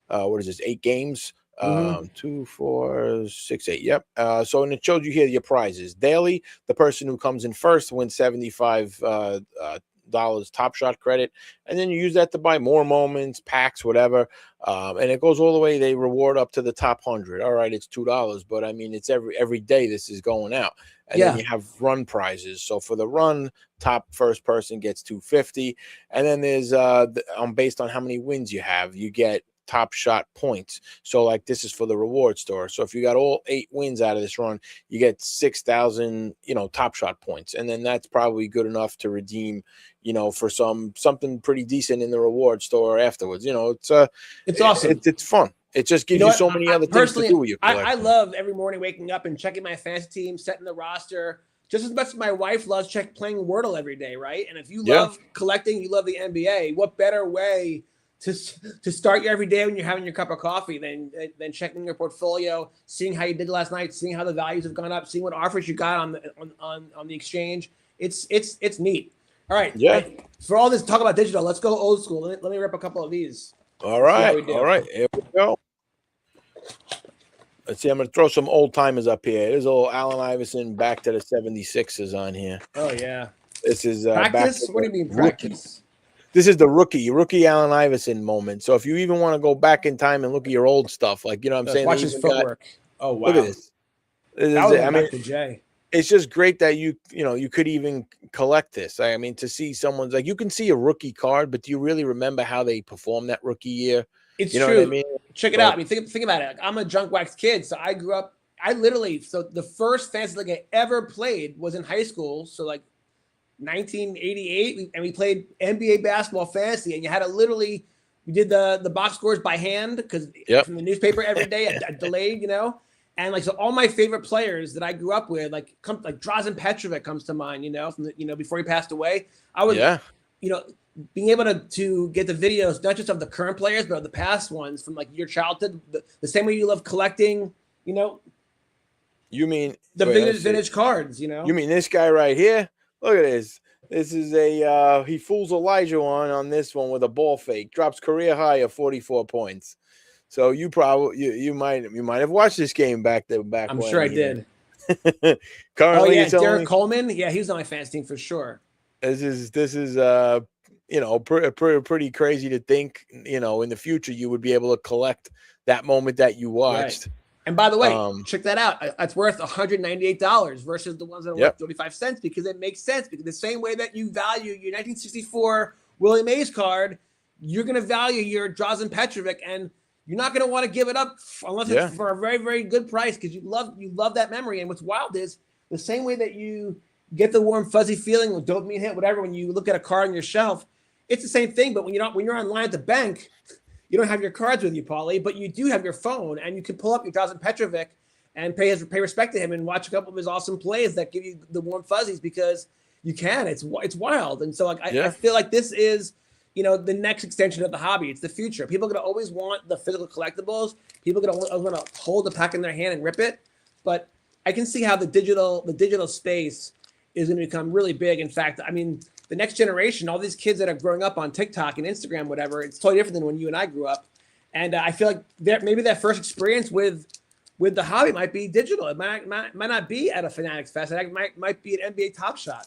what is this, 8 games? 2, 4, 6, 8. Yep. So, and it shows you here your prizes. Daily, the person who comes in first wins $75 Top Shot credit, and then you use that to buy more moments, packs, whatever, and it goes all the way. They reward up to the top 100. All right, it's $2, but I mean, it's every day this is going out. And then you have run prizes. So for the run, top first person gets $250, and then there's based on how many wins you have, you get Top Shot points. So like this is for the reward store. So if you got all 8 wins out of this run, you get 6,000 Top Shot points, and then that's probably good enough to redeem for something pretty decent in the reward store afterwards. It's awesome. It's fun. It just gives you so many other things to do with your collection. I love every morning waking up and checking my fantasy team, setting the roster, just as much as my wife loves playing Wordle every day, right? And if you love collecting, you love the NBA, what better way to start your every day when you're having your cup of coffee, then checking your portfolio, seeing how you did last night, seeing how the values have gone up, seeing what offers you got on the exchange. It's neat. All right. Yeah. For all this talk about digital, let's go old school. Let me rip a couple of these. All right. All right. Here we go. Let's see. I'm going to throw some old timers up here. There's old Allen Iverson back to the 76ers on here. Oh, yeah. This is practice. What do you mean practice? This is the rookie Allen Iverson moment. So if you even want to go back in time and look at your old stuff, like, you know what I'm saying? Watch his footwork. Oh, wow. Look at this. I mean, Jay. It's just great that you could even collect this. I mean, to see someone's like, you can see a rookie card, but do you really remember how they performed that rookie year? It's you know true. What I mean? Check it out. I mean, think about it. Like, I'm a junk wax kid, so I grew up. So the first fantasy league I ever played was in high school. So like 1988, and we played NBA basketball fantasy, and you had to literally, we did the box scores by hand because from the newspaper every day, I delayed, and like, so all my favorite players that I grew up with, like Drazen Petrovic comes to mind, from before he passed away. I was, being able to get the videos, not just of the current players, but of the past ones from like your childhood, the same way you love collecting, You mean the vintage cards, You mean this guy right here? Look at this. This is he fools Elijah on this one with a ball fake. Drops career high of 44 points. So you probably you might have watched this game back. I'm sure I did. Currently, Derek Coleman. Yeah, he was on my fantasy team for sure. This is pretty crazy to think. In the future you would be able to collect that moment that you watched. Right. And by the way, check that out. It's worth $198 versus the ones that are worth 35 cents because it makes sense. Because the same way that you value your 1964 Willie Mays card, you're going to value your Drazen Petrovic, and you're not going to want to give it up unless it's for a very, very good price because you love that memory. And what's wild is the same way that you get the warm, fuzzy feeling with dopamine hit, whatever, when you look at a card on your shelf, it's the same thing. But when you're online at the bank, you don't have your cards with you, Pauli, but you do have your phone, and you can pull up your Drazen Petrovic and pay respect to him and watch a couple of his awesome plays that give you the warm fuzzies because you can. It's wild, and so I feel like this is the next extension of the hobby. It's the future. People are gonna always want the physical collectibles. People are gonna always want to hold the pack in their hand and rip it. But I can see how the digital space is going to become really big. In fact, I mean, the next generation, all these kids that are growing up on TikTok and Instagram, whatever, it's totally different than when you and I grew up. And I feel like maybe that first experience with the hobby might be digital. It might not be at a Fanatics Fest. It might be an NBA Top Shot.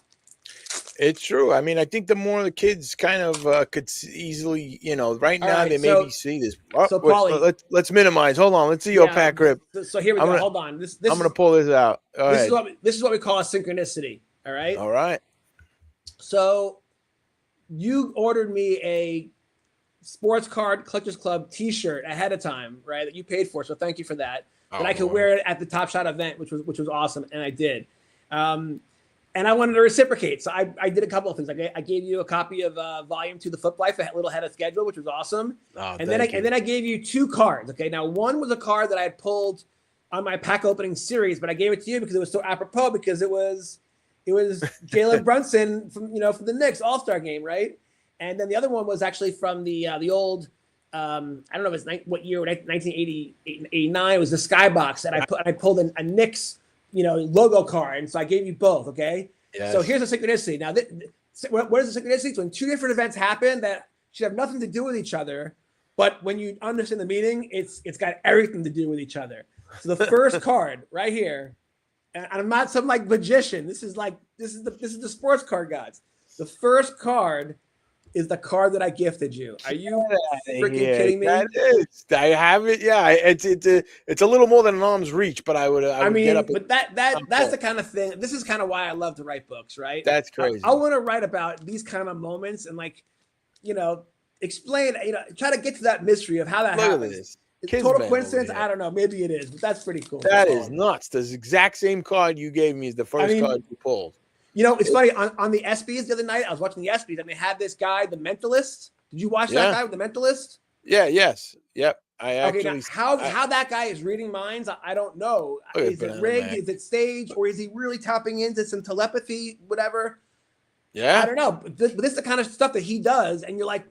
It's true. I mean, I think the more the kids kind of could easily, right now they maybe see this. So Pauli, let's minimize. Hold on. Let's see your pack rip. So here we go. Hold on. I'm going to pull this out. This is what we call a synchronicity. All right. All right. So you ordered me a Sports Card Collectors Club T-shirt ahead of time, right? That you paid for. So thank you for that. That I could wear it at the Top Shot event, which was awesome, and I did. And I wanted to reciprocate, so I did a couple of things. I gave you a copy of Volume 2, The Flip Life, a little ahead of schedule, which was awesome. And then I gave you two cards. Okay, now one was a card that I had pulled on my pack opening series, but I gave it to you because it was so apropos because it was Jalen Brunson from the Knicks All-Star game, right? And then the other one was actually from the old I don't know if it's what year, 1988, 89. It was the Skybox, and I pulled a Knicks logo card, and so I gave you both. Okay, yes. So here's the synchronicity. Now, what is the synchronicity? It's when two different events happen that should have nothing to do with each other, but when you understand the meaning, it's got everything to do with each other. So the first card right here, and I'm not some like magician. This is the sports card gods. The first card is the card that I gifted you. Are you freaking kidding me? That is. I have it. Yeah, it's a little more than an arm's reach, but I would get up. But that's the kind of thing. This is kind of why I love to write books, right? That's crazy. I want to write about these kind of moments and explain. Try to get to that mystery of how that happens. It's total coincidence. I don't know. Maybe it is, but that's pretty cool. That is nuts. The exact same card you gave me is the first card you pulled. It's funny, on the ESPYs the other night, I was watching the ESPYs, and they had this guy, The Mentalist. Did you watch that guy with The Mentalist? Yeah, yes. Yep. Now, how that guy is reading minds, I don't know. Is it rigged? Is it staged? Or is he really tapping into some telepathy, whatever? Yeah. I don't know. But this is the kind of stuff that he does, and you're like,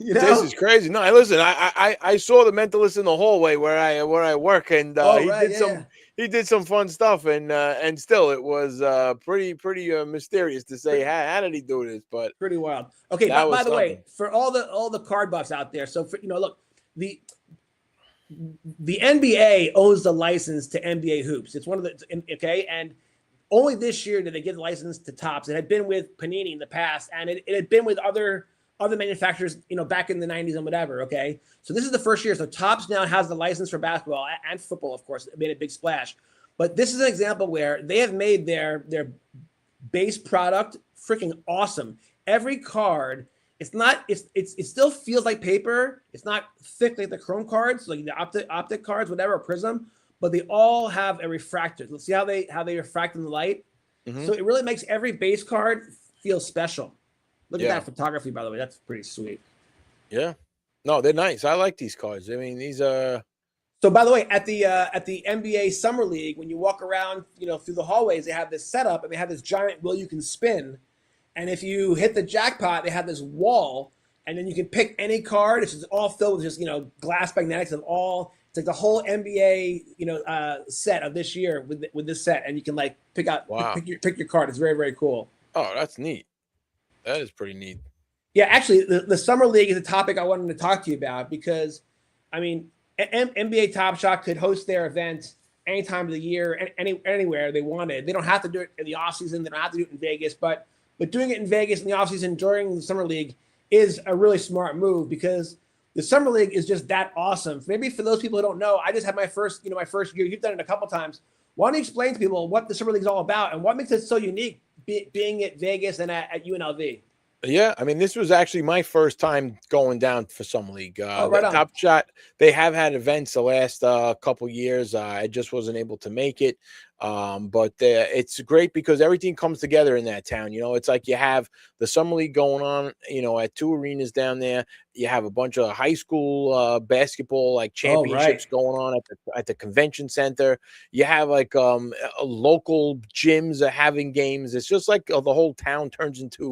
You know? This is crazy. No, listen, I saw the mentalist in the hallway where I work, and he did some fun stuff, and still it was pretty mysterious to say how did he do this, but pretty wild. Okay, by the way, for all the card buffs out there, so look, the NBA owns the license to NBA hoops. It's one of the okay, and only this year did they give the license to Topps. It had been with Panini in the past, and it had been with other manufacturers, back in the 90s and whatever, okay? So this is the first year. So Topps now has the license for basketball and football, of course. It made a big splash. But this is an example where they have made their base product freaking awesome. Every card, it still feels like paper. It's not thick like the chrome cards, like the optic cards, whatever, or prism, but they all have a refractor. Let's see how they refract in the light. Mm-hmm. So it really makes every base card feel special. Look at that photography, by the way. That's pretty sweet. Yeah. No, they're nice. I like these cards. I mean, these are. So, by the way, at the NBA Summer League, when you walk around, through the hallways, they have this setup, and they have this giant wheel you can spin. And if you hit the jackpot, they have this wall, and then you can pick any card. It's just all filled with just glass magnetics of all. It's like the whole NBA set of this year with this set, and you can pick out pick your card. It's very, very cool. Oh, that's neat. That is pretty neat. Yeah, actually, the Summer League is a topic I wanted to talk to you about because, I mean, NBA Top Shot could host their event any time of the year, anywhere they wanted. They don't have to do it in the offseason. They don't have to do it in Vegas. But doing it in Vegas in the offseason during the Summer League is a really smart move because the Summer League is just that awesome. Maybe for those people who don't know, I just had my first year. You've done it a couple times. Why don't you explain to people what the Summer League is all about and what makes it so unique being at Vegas and at UNLV? Yeah, I mean, this was actually my first time going down for Summer League. Top Shot, they have had events the last couple years. I just wasn't able to make it. But it's great because everything comes together in that town. It's like you have the Summer League going on, at 2 arenas down there. You have a bunch of high school basketball championships going on at the convention center. You have local gyms are having games. It's just like the whole town turns into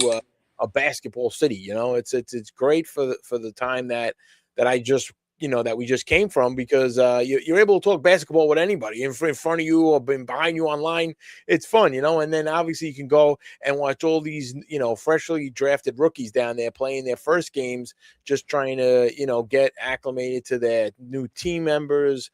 a basketball city. It's great for the time that I just that we just came from because you're able to talk basketball with anybody in front of you or behind you online. It's fun, and then obviously you can go and watch all these freshly drafted rookies down there playing their first games, just trying to get acclimated to their new team members,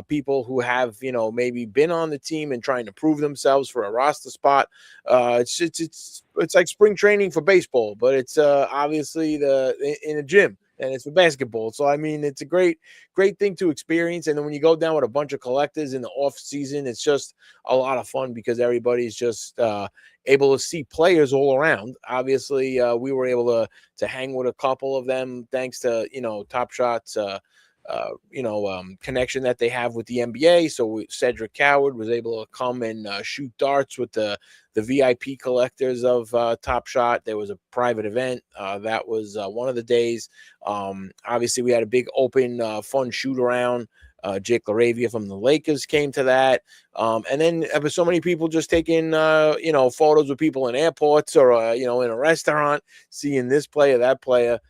people who have maybe been on the team and trying to prove themselves for a roster spot. It's like spring training for baseball, but it's obviously in a gym. And it's for basketball. So, I mean, it's a great thing to experience. And then when you go down with a bunch of collectors in the off season, it's just a lot of fun because everybody's just able to see players all around. Obviously, we were able to hang with a couple of them thanks to, Top Shot's, connection that they have with the NBA. So Cedric Coward was able to come and shoot darts with the VIP collectors of Top Shot. There was a private event. That was one of the days. Obviously, we had a big open, fun shoot around. Jake LaRavia from the Lakers came to that. And then there were so many people just taking, photos with people in airports or, in a restaurant, seeing this player, that player.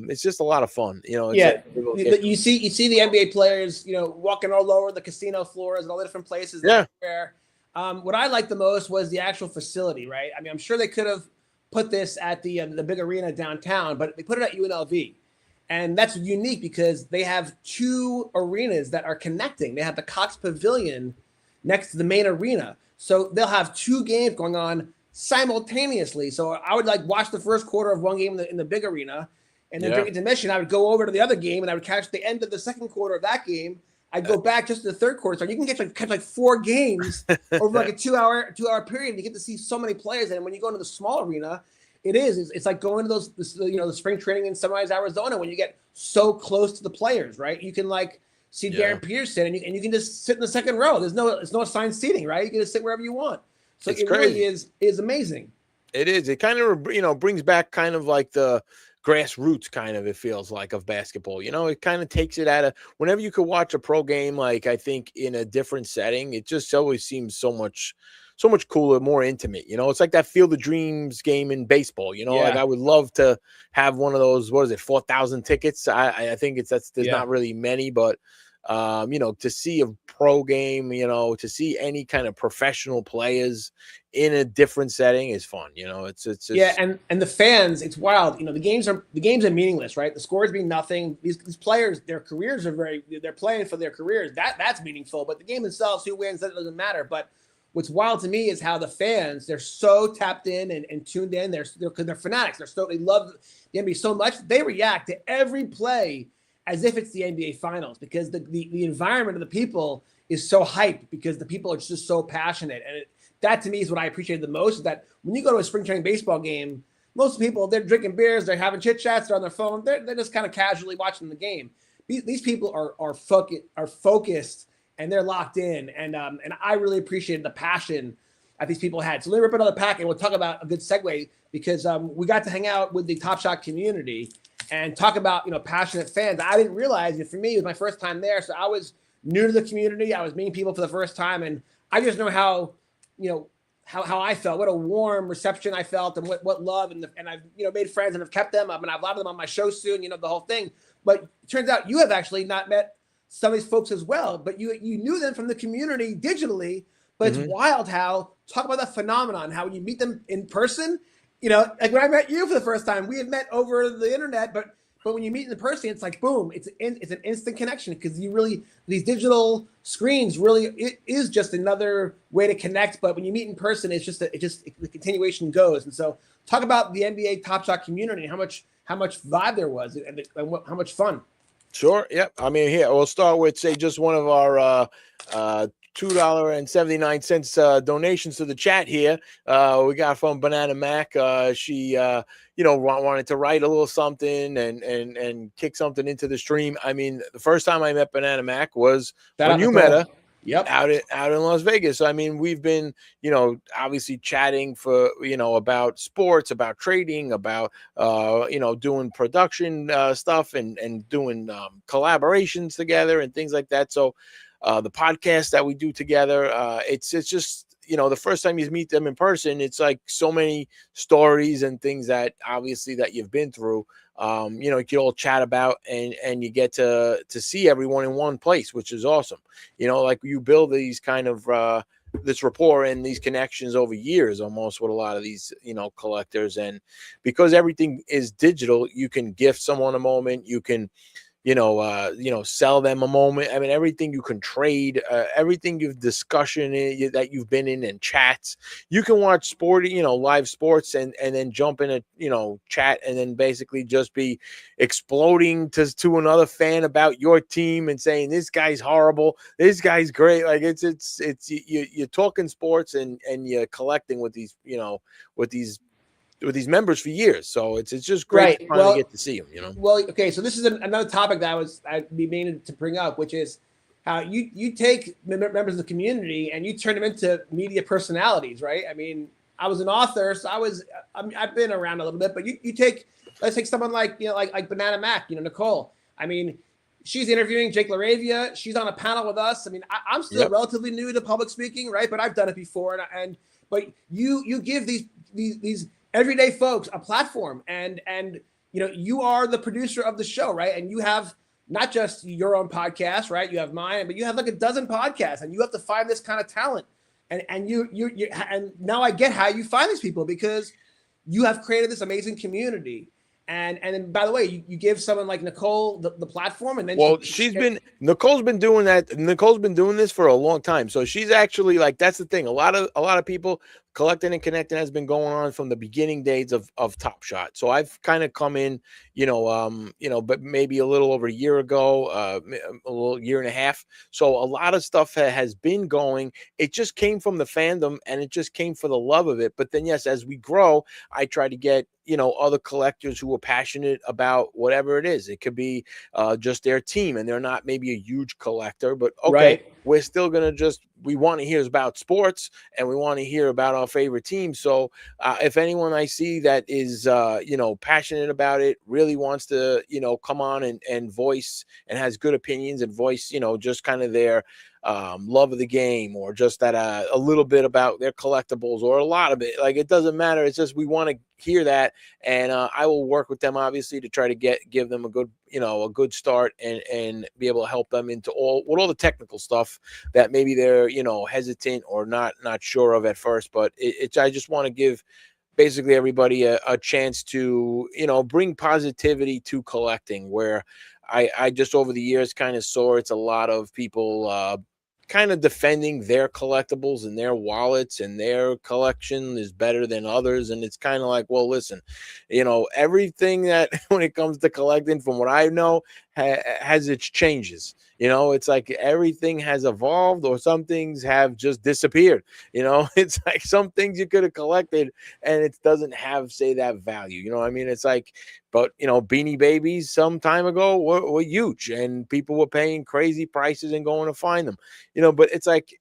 It's just a lot of fun, you see the NBA players, walking all over the casino floors and all the different places. Yeah. What I liked the most was the actual facility, right? I mean, I'm sure they could have put this at the big arena downtown, but they put it at UNLV. And that's unique because they have 2 arenas that are connecting. They have the Cox Pavilion next to the main arena. So they'll have 2 games going on simultaneously. So I would watch the first quarter of one game in the big arena. And then during intermission, I would go over to the other game and I would catch the end of the second quarter of that game. I'd go back just to the third quarter. So you can catch 4 games over a 2-hour period. You get to see so many players. And when you go into the small arena, it's like going to the spring training in Sunrise, Arizona, when you get so close to the players, right? You can see Darren Pearson and you can just sit in the second row. It's no assigned seating, right? You can just sit wherever you want. So it really is amazing. It is. It kind of brings back kind of like the grassroots kind of, it feels like, of basketball. It kind of takes it out of whenever you could watch a pro game, I think in a different setting, it just always seems so much so much cooler, more intimate. You know, it's like that Field of Dreams game in baseball. You know, like I would love to have one of those. What is it, 4,000 tickets? I think there's not really many, but you know, to see a pro game, you know, to see any kind of professional players in a different setting is fun. You know, it's just, and the fans, it's wild. You know, the games are meaningless, right? The scores mean nothing. These players, their careers are they're playing for their careers. That's meaningful, but the game itself, who wins, that doesn't matter. But what's wild to me is how the fans, they're so tapped in and tuned in. They're fanatics. They love the NBA so much. They react to every play as if it's the NBA Finals, because the environment of the people is so hyped, because the people are just so passionate. And that to me is what I appreciate the most, is that when you go to a spring training baseball game, most people, they're drinking beers, they're having chit chats, they're on their phone, they're just kind of casually watching the game. These people are focused, and they're locked in. And I really appreciated the passion that these people had. So let me rip another pack, and we'll talk about a good segue, because we got to hang out with the Top Shot community and talk about, you know, passionate fans. I didn't realize it. For me, it was my first time there, so I was new to the community. I was meeting people for the first time, and I just know how, you know, how I felt, what a warm reception I felt, and what love, and I've, you know, made friends and have kept them up, and I've a lot of them on my show soon, you know, the whole thing. But it turns out you have actually not met some of these folks as well, but you knew them from the community digitally. But it's wild how, talk about that phenomenon, how when you meet them in person, you know, like when I met you for the first time, we had met over the internet, but when you meet in person, it's like, boom, it's an instant connection, because these digital screens really, it is just another way to connect. But when you meet in person, it's just the continuation goes. And so talk about the NBA Top Shot community, and how much vibe there was, and how much fun. Sure. Yep. I mean, here we'll start with, say, just one of our $2.79 donations to the chat here. We got from Banana Mac. She you know, wanted to write a little something and kick something into the stream. I mean, the first time I met Banana Mac was when you met her. Yep. Out in Las Vegas. I mean, we've been, you know, obviously chatting for, you know, about sports, about trading, about, you know, doing production stuff and doing collaborations together and things like that. So the podcast that we do together, it's just, you know, the first time you meet them in person, it's like so many stories and things that obviously that you've been through. You know, you can all chat about, and you get to see everyone in one place, which is awesome. You know, like you build these kind of this rapport and these connections over years almost with a lot of these, you know, collectors. And because everything is digital, you can gift someone a moment, you can, you know, sell them a moment. I mean, everything you can trade, everything you've discussion that you've been in and chats, you can watch sport, you know, live sports and then jump in a, you know, chat and then basically just be exploding to another fan about your team and saying, this guy's horrible, this guy's great. Like it's you're talking sports and you're collecting with these, you know, with these members for years. So it's just great to finally get to see them, you know? Well, okay. So this is another topic that I'd be meaning to bring up, which is how you take members of the community and you turn them into media personalities, right? I mean, I was an author, so I've been around a little bit, but let's take someone like, you know, like Banana Mac, you know, Nicole. I mean, she's interviewing Jake LaRavia. She's on a panel with us. I mean, I'm still relatively new to public speaking, right? But I've done it before. But you give these everyday folks a platform, and you know, you are the producer of the show, right? And you have not just your own podcast, right? You have mine, but you have like a dozen podcasts, and you have to find this kind of talent. And you and now I get how you find these people, because you have created this amazing community. And then, by the way, you give someone like Nicole the platform, and then Nicole's been doing that. Nicole's been doing this for a long time, so she's actually like, that's the thing. A lot of people collecting and connecting has been going on from the beginning days of Top Shot. So I've kind of come in, you know, but maybe a little over a year ago, a little year and a half. So a lot of stuff has been going. It just came from the fandom, and it just came for the love of it. But then, yes, as we grow, I try to get, you know, other collectors who are passionate about whatever it is. It could be just their team, and they're not maybe a huge collector, but okay, right, we're still going to we want to hear about sports, and we want to hear about our favorite team. So if anyone I see that is, you know, passionate about it, really wants to, you know, come on and voice, and has good opinions and voice, you know, just kind of their love of the game, or just that a little bit about their collectibles, or a lot of it. Like, it doesn't matter. It's just we want to hear that, and I will work with them, obviously, to try to give them a good, a good start, and be able to help them into all the technical stuff that maybe they're hesitant or not sure of at first. But I just want to give basically everybody a chance to bring positivity to collecting, where I just over the years kind of saw it's a lot of people kind of defending their collectibles and their wallets, and their collection is better than others. And it's kind of like, well, listen, everything that when it comes to collecting, from what I know, has its changes. It's like everything has evolved, or some things have just disappeared. It's like some things you could have collected and it doesn't have, say, that value. I mean, it's like, but Beanie Babies some time ago were huge, and people were paying crazy prices and going to find them. But it's like,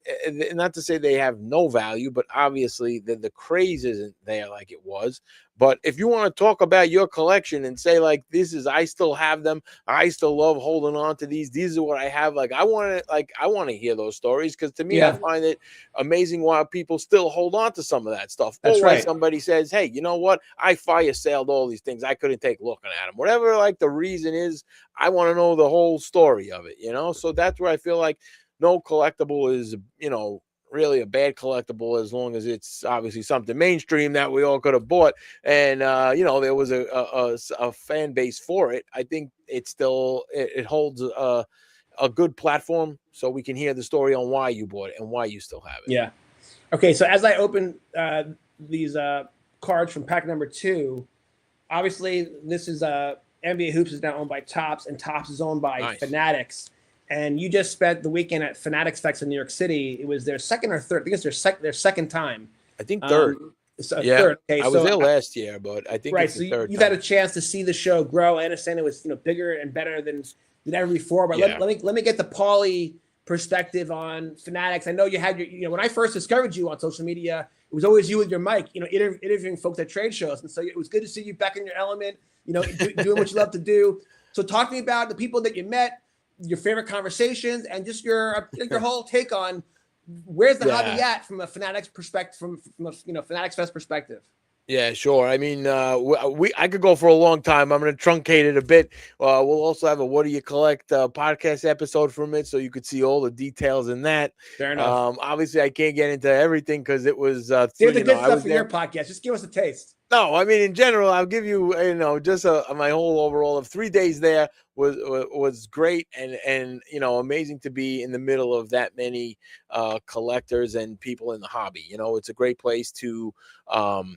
not to say they have no value, but obviously the craze isn't there like it was. But if you want to talk about your collection and say, like, I still have them, I still love holding on to these are what I have. Like, I want to hear those stories, because to me, I find it amazing why people still hold on to some of that stuff. That's or right. Somebody says, hey, you know what? I fire saled all these things. I couldn't take looking at them. Whatever, like, the reason is, I want to know the whole story of it, So that's where I feel like no collectible is, really a bad collectible, as long as it's obviously something mainstream that we all could have bought, and there was a fan base for it. I think it still it holds a good platform, so we can hear the story on why you bought it and why you still have it. Yeah. Okay, so as I open these cards from pack number 2, obviously this is NBA Hoops is now owned by Topps, and Topps is owned by Fanatics. And you just spent the weekend at Fanatics Fest in New York City. It was their second or third. I think it's their second time. I think third. Third. Okay, I was there last year, but I think it's the third. You've had a chance to see the show grow. I understand it was bigger and better than ever before. But let me get the Pauli perspective on Fanatics. I know you had when I first discovered you on social media, it was always you with your mic, interviewing folks at trade shows, and so it was good to see you back in your element, doing what you love to do. So talk to me about the people that you met, your favorite conversations, and just your whole take on where's the hobby at from a Fanatics perspective, from a Fanatics Fest perspective. Yeah, sure. I mean, I could go for a long time. I'm going to truncate it a bit. We'll also have a "What Do You Collect" podcast episode from it, so you could see all the details in that. Fair enough. Obviously, I can't get into everything because it was. Save the good stuff for your podcast. Just give us a taste. No, I mean, in general, I'll give you, just my whole overall of 3 days there was great, and amazing to be in the middle of that many collectors and people in the hobby. It's a great place to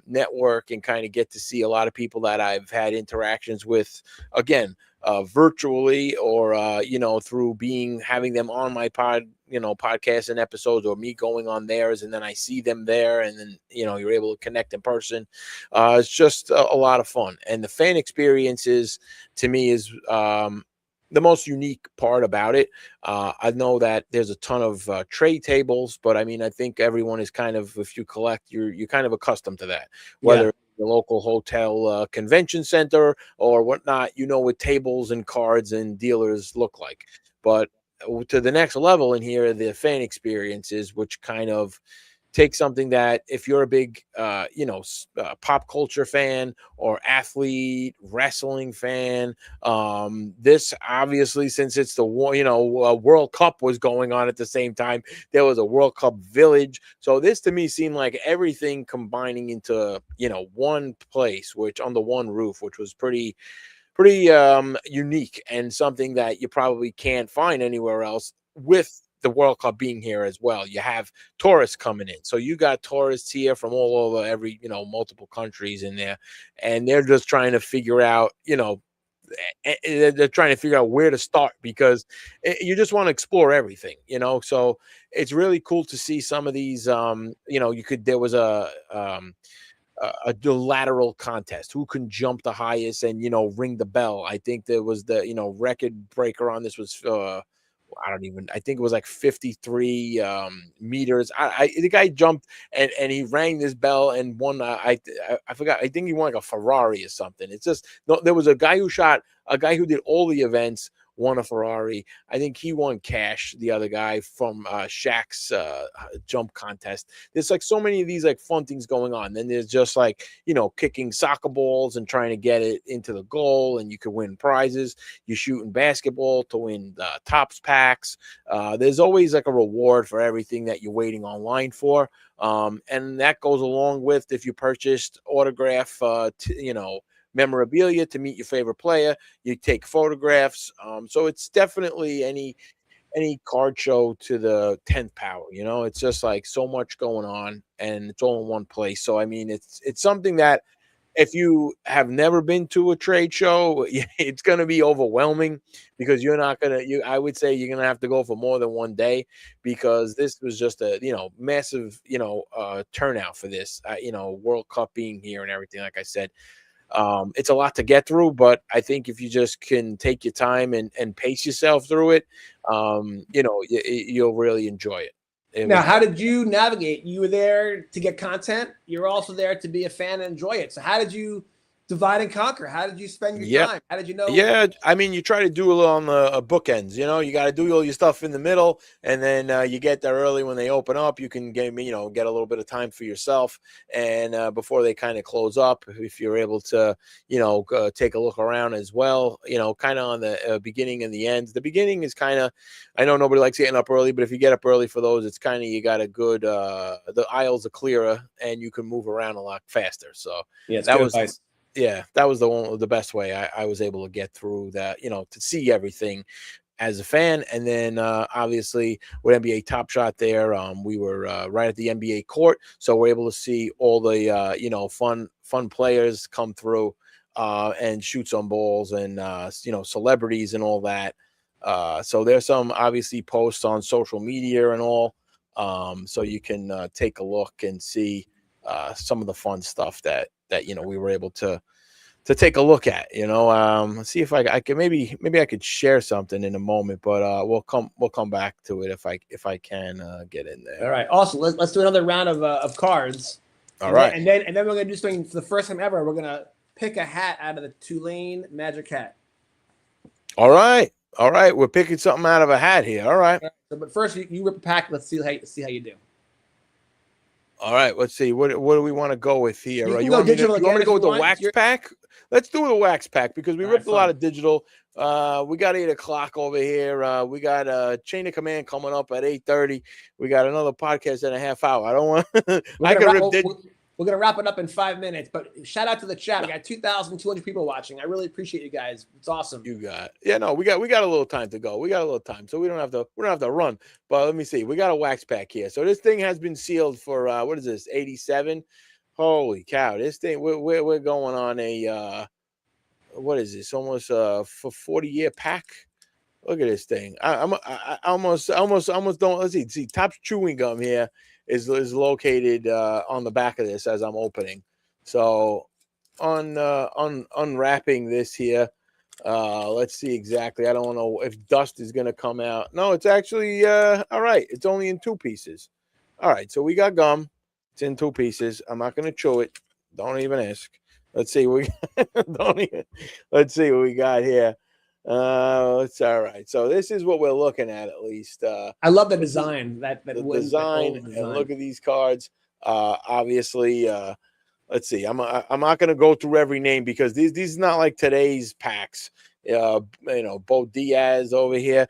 network and kind of get to see a lot of people that I've had interactions with, again, virtually, or through having them on my podcasts and episodes, or me going on theirs, and then I see them there, and then you're able to connect in person. It's just a lot of fun, and the fan experiences to me is the most unique part about it. I know that there's a ton of trade tables, but I mean, I think everyone is kind of, if you collect, you're kind of accustomed to that, whether the local hotel convention center or whatnot, what tables and cards and dealers look like. But to the next level in here, the fan experiences, which kind of take something that, if you're a big pop culture fan or athlete wrestling fan, this obviously, since it's the World Cup was going on at the same time, there was a World Cup village. So this to me seemed like everything combining into one place, which under one roof, which was pretty unique, and something that you probably can't find anywhere else, with the World Cup being here as well. You have tourists coming in. So you got tourists here from all over every, multiple countries in there, and they're just trying to figure out, they're trying to figure out where to start, because you just want to explore everything, so it's really cool to see some of these, there was a lateral contest, who can jump the highest and ring the bell. I think there was the record breaker on this was I think it was like 53 meters. The guy jumped and he rang this bell and won. I forgot. I think he won like a Ferrari or something. It's just, no, there was a guy who did all the events, won a Ferrari. I think he won cash, the other guy from Shaq's jump contest. There's like so many of these like fun things going on. Then there's just like, kicking soccer balls and trying to get it into the goal, and you can win prizes. You're shooting basketball to win tops packs. There's always like a reward for everything that you're waiting online for. And that goes along with if you purchased autograph, memorabilia to meet your favorite player, you take photographs. So it's definitely any card show to the 10th power. It's just like so much going on, and it's all in one place. So I mean, it's something that if you have never been to a trade show, it's going to be overwhelming, because you're not going to, I would say you're going to have to go for more than one day, because this was just a, massive, turnout for this, World Cup being here and everything. Like I said, it's a lot to get through, but I think if you just can take your time and pace yourself through it, you'll really enjoy it. Now, how did you navigate? You were there to get content. You're also there to be a fan and enjoy it. So how did you divide and conquer? How did you spend your time? How did you know? Yeah, I mean, you try to do it on the bookends. You got to do all your stuff in the middle, and then you get there early when they open up. You can get a little bit of time for yourself, and before they kind of close up, if you're able to, take a look around as well. Kind of on the beginning and the end. The beginning is kind of, I know nobody likes getting up early, but if you get up early for those, it's kind of, you got a good, the aisles are clearer and you can move around a lot faster. So yeah, that was nice. Yeah, that was the best way I was able to get through that, to see everything as a fan. And then obviously with NBA Top Shot there, we were right at the NBA court, so we're able to see all the fun players come through and shoot some balls, and celebrities and all that. So there's some obviously posts on social media and all, so you can take a look and see some of the fun stuff that we were able to take a look at. Let's see if I could maybe I could share something in a moment, but we'll come back to it if I can get in there. All right, awesome. Let's do another round of cards. All right, and then we're gonna do something for the first time ever. We're gonna pick a hat out of the Tulane Magic hat. All right, we're picking something out of a hat here. All right. So, but first, you rip a pack. Let's see how you do. All right, let's see. What do we want to go with here? You want me to go with the wax pack? Let's do the wax pack, because we ripped a lot of digital. We got 8 o'clock over here. We got Chain of Command coming up at 8:30. We got another podcast in a half hour. I don't want. We're gonna wrap it up in 5 minutes. But shout out to the chat. We got 2,200 people watching. I really appreciate you guys. It's awesome. You got we got a little time to go. We got a little time, so we don't have to run. But let me see. We got a wax pack here. So this thing has been sealed for what is this? 87. Holy cow! This thing we're going on a what is this? Almost for 40-year pack. Look at this thing. I almost don't. Let's see. Topps chewing gum here is located on the back of this as I'm opening. So unwrapping this here. Let's see exactly. I don't know if dust is going to come out. No, it's actually all right. It's only in 2 pieces. All right, so we got gum. It's in 2 pieces. I'm not going to chew it. Don't even ask. Let's see. Let's see what we got here. It's all right. So this is what we're looking at least. I love the design. The design. And look at these cards. Obviously, let's see. I'm not going to go through every name, because these are not like today's packs. Bo Diaz over here.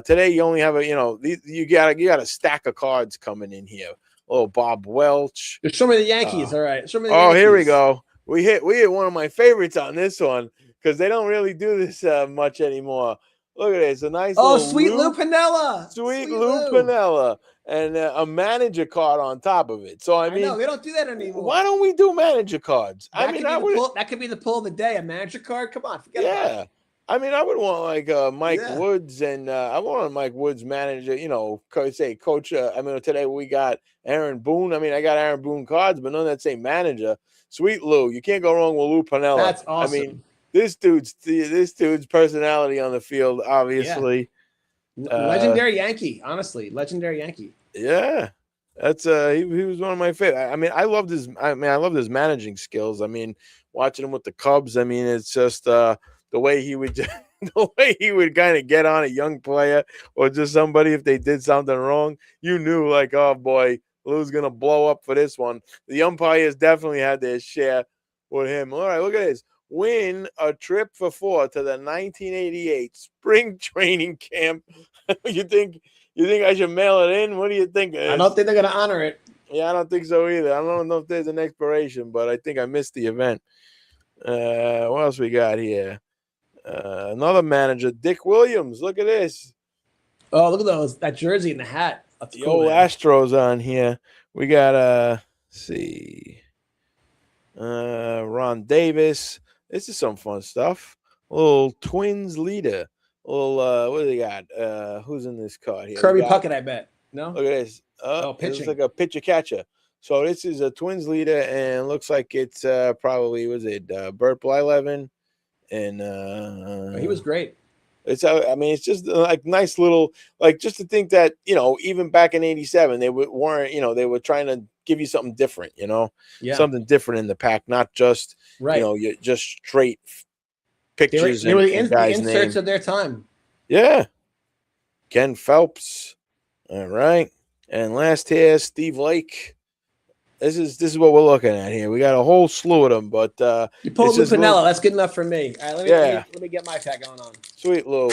Today you only have you got a stack of cards coming in here. Oh, Bob Welch. Show me the Yankees. All right. Show me the Yankees. Here we go. We hit one of my favorites on this one, because they don't really do this much anymore. Look at this. A nice Sweet Lou Piniella. Sweet Lou Piniella. And a manager card on top of it. So I mean, know, they don't do that anymore. Why don't we do manager cards? That could be the pull of the day. A manager card. Come on, forget about it. I mean, I would want like Mike Woods, and I want Mike Woods manager. Coach. Today we got Aaron Boone. I mean, I got Aaron Boone cards, but none that say manager. Sweet Lou, you can't go wrong with Lou Piniella. That's awesome. I mean, this dude's personality on the field, obviously. Yeah. Legendary Yankee, honestly, legendary Yankee. Yeah, that's he was one of my favorite. I mean, I loved his managing skills. I mean, watching him with the Cubs. I mean, it's just the way he would the way he would kind of get on a young player or just somebody if they did something wrong, you knew like, oh boy, Lou's gonna blow up for this one. The umpires definitely had their share with him. All right, look at this. Win a trip for 4 to the 1988 spring training camp. You think I should mail it in? What do you think? I don't think they're gonna honor it. Yeah, I don't think so either. I don't know if there's an expiration, but I think I missed the event. What else we got here? Another manager, Dick Williams. Look at this. Oh, look at that jersey and the hat. That's The cool, old man. Astros on here. We got see, Ron Davis. This is some fun stuff. A little Twins leader. A little what do they got? Who's in this card here? Kirby Puckett, I bet. No. Look at this. Pitching. It's like a pitcher catcher. So this is a Twins leader, and looks like it's probably Bert Blyleven, and He was great. It's it's just like nice little, like, just to think that, even back in '87 they weren't, they were trying to give you something different, something different in the pack, not just you just straight pictures. They were the guys' inserts names of their time. Yeah, Ken Phelps. All right, and last here, Steve Lake. This is what we're looking at here. We got a whole slew of them, but you pulled Lou Piniella. That's good enough for me. All right, let me get my pack going on. Sweet Lou.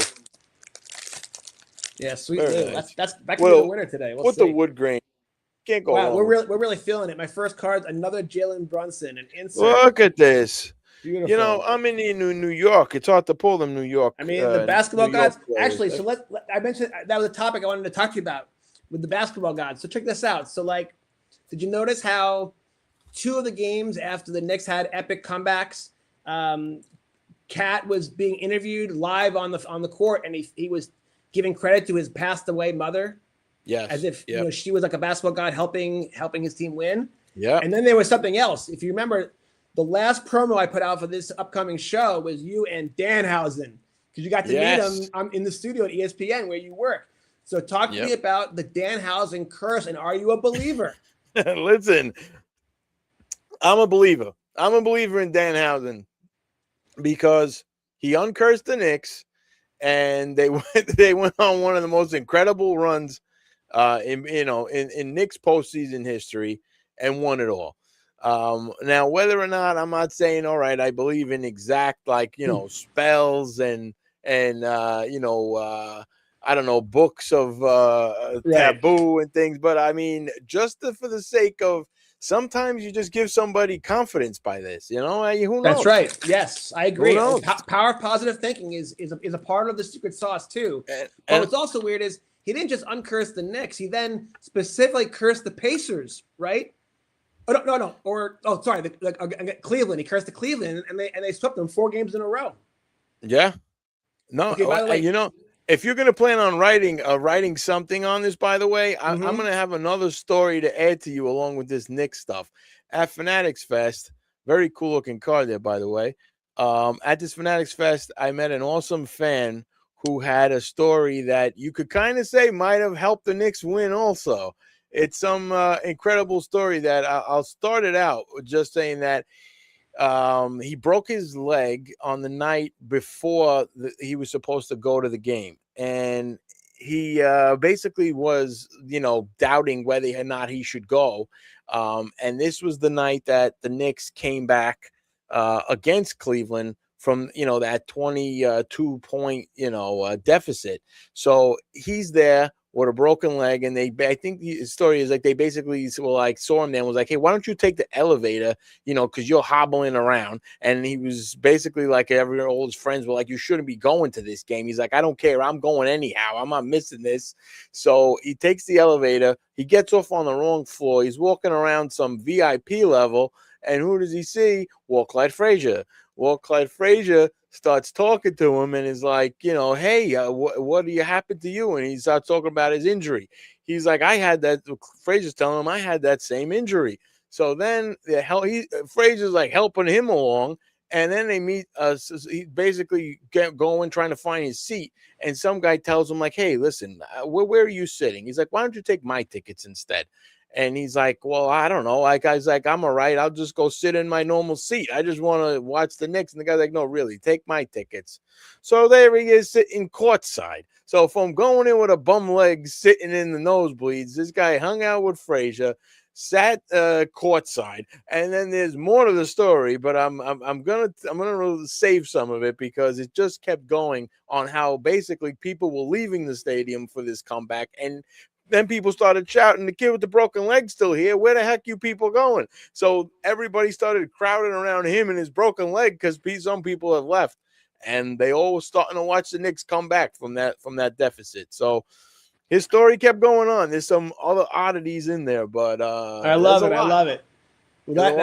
Yeah, sweet Lou. Nice. That could be the winner today. We'll see. The wood grain. Can't go wrong. We're really feeling it. My first card's another Jalen Brunson, an insert. Look at this. Beautiful. I'm in New York. It's hard to pull them New York. The basketball gods. Actually, so I mentioned that was a topic I wanted to talk to you about with the basketball gods. So check this out. So did you notice how 2 of the games after the Knicks had epic comebacks, Cat was being interviewed live on the court, and he was giving credit to his passed away mother. Yes. As if she was like a basketball god helping his team win. Yeah. And then there was something else. If you remember, the last promo I put out for this upcoming show was you and Danhausen, because you got to meet him in the studio at ESPN where you work. So talk to me about the Danhausen curse, and are you a believer? Listen, I'm a believer. I'm a believer in Danhausen because he uncursed the Knicks, and they went on one of the most incredible runs in Knicks postseason history and won it all. Now, whether or not, I'm not saying, all right, I believe in exact spells and I don't know, books of taboo and things, but I mean, just for the sake of, sometimes you just give somebody confidence by this, who knows? That's right. Yes, I agree. Power of positive thinking is a part of the secret sauce too. But what's also weird is he didn't just uncurse the Knicks; he then specifically cursed the Pacers, right? Oh no. Cleveland. He cursed the Cleveland, and they swept them 4 games in a row. Yeah. No. Okay, by the way, if you're going to plan on writing something on this, by the way, I'm going to have another story to add to you along with this Knicks stuff. At Fanatics Fest, very cool looking card there, by the way. At this Fanatics Fest, I met an awesome fan who had a story that you could kind of say might have helped the Knicks win also. It's some incredible story that I'll start it out with just saying that he broke his leg on the night before he was supposed to go to the game. And he basically was, doubting whether or not he should go. And this was the night that the Knicks came back against Cleveland from, that 22-point, deficit. So he's there with a broken leg, and I think the story is like they basically saw him there and was like, hey, why don't you take the elevator, because you're hobbling around. And he was basically like, all his friends were like, you shouldn't be going to this game. He's like, I don't care, I'm going anyhow, I'm not missing this. So he takes the elevator, he gets off on the wrong floor, he's walking around some VIP level, and who does he see? Clyde Frazier. Clyde Frazier starts talking to him and is like, hey, what happened to you? And he starts talking about his injury. He's like, I had that. Frazier's telling him I had that same injury. So then Frazier's like helping him along. And then they meet he basically going, trying to find his seat. And some guy tells him like, hey, listen, where are you sitting? He's like, why don't you take my tickets instead? And he's like, well, I don't know. Like, I was like, I'm all right. I'll just go sit in my normal seat. I just want to watch the Knicks. And the guy's like, no, really, take my tickets. So there he is sitting courtside. So from going in with a bum leg, sitting in the nosebleeds, this guy hung out with Frazier, sat courtside, and then there's more to the story. But I'm gonna save some of it because it just kept going on how basically people were leaving the stadium for this comeback, and then people started shouting, the kid with the broken leg still here. Where the heck you people going? So everybody started crowding around him and his broken leg because some people have left. And they all were starting to watch the Knicks come back from that deficit. So his story kept going on. There's some other oddities in there, but I love it. I love it. Well,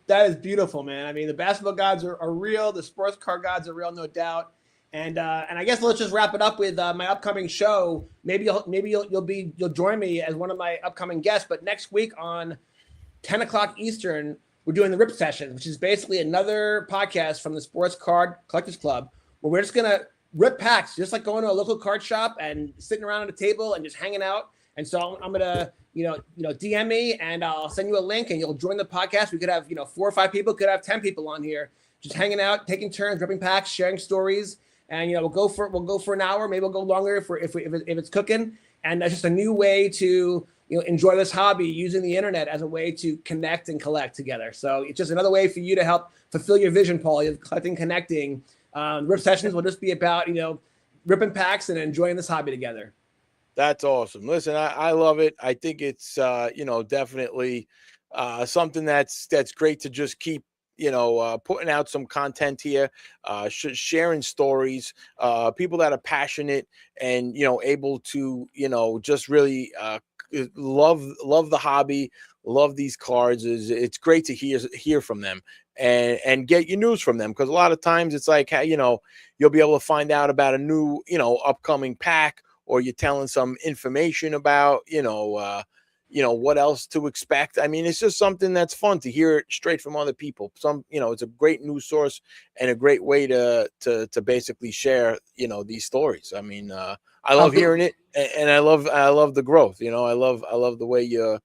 that is beautiful, man. I mean, the basketball gods are real. The sports car gods are real, no doubt. And I guess let's just wrap it up with my upcoming show. Maybe you'll join me as one of my upcoming guests. But next week on 10 o'clock Eastern, we're doing the Rip Session, which is basically another podcast from the Sports Card Collectors Club, where we're just gonna rip packs, just like going to a local card shop and sitting around at a table and just hanging out. And so I'm gonna DM me and I'll send you a link and you'll join the podcast. We could have 4 or 5 people, could have 10 people on here, just hanging out, taking turns, ripping packs, sharing stories. And we'll go for an hour, maybe we'll go longer if it's cooking. And that's just a new way to enjoy this hobby, using the internet as a way to connect and collect together. So it's just another way for you to help fulfill your vision, Pauli, of collecting, connecting. Rip Sessions will just be about ripping packs and enjoying this hobby together. That's awesome. Listen, I love it. I think it's definitely something that's great to just keep putting out some content here, sharing stories, people that are passionate and, able to, just really love the hobby, love these cards. It's great to hear from them and get your news from them. Cause a lot of times it's like, you'll be able to find out about a new, upcoming pack, or you're telling some information about, what else to expect. I mean, it's just something that's fun to hear it straight from other people. It's a great news source and a great way to basically share, these stories. I mean, I love hearing it, and I love the growth. I love the way you.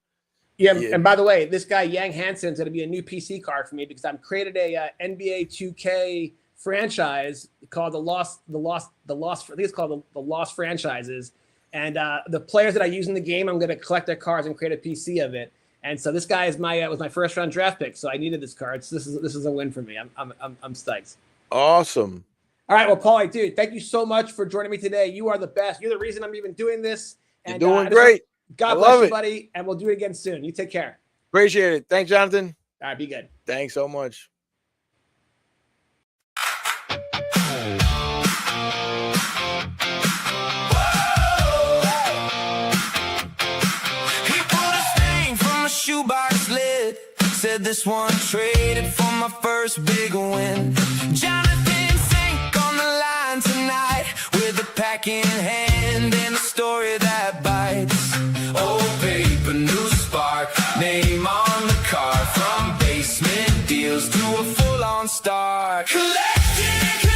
Yeah, and by the way, this guy Yang Hansen's going to be a new PC card for me because I've created a NBA 2K franchise called the Lost. I think it's called the Lost Franchises. And the players that I use in the game, I'm going to collect their cards and create a PC of it. And so this guy is was my first round draft pick, so I needed this card. So this is a win for me. I'm stoked. Awesome. All right, well, Pauli, dude, thank you so much for joining me today. You are the best. You're the reason I'm even doing this. And, you're doing great. God bless you, buddy, and we'll do it again soon. You take care. Appreciate it. Thanks, Jonathan. All right, be good. Thanks so much. Shoebox lid, said this one traded for my first big win. Jonathan Fink on the line tonight, with a pack in hand and a story that bites. Old paper, new spark, name on the card, from basement deals to a full-on star. Collecting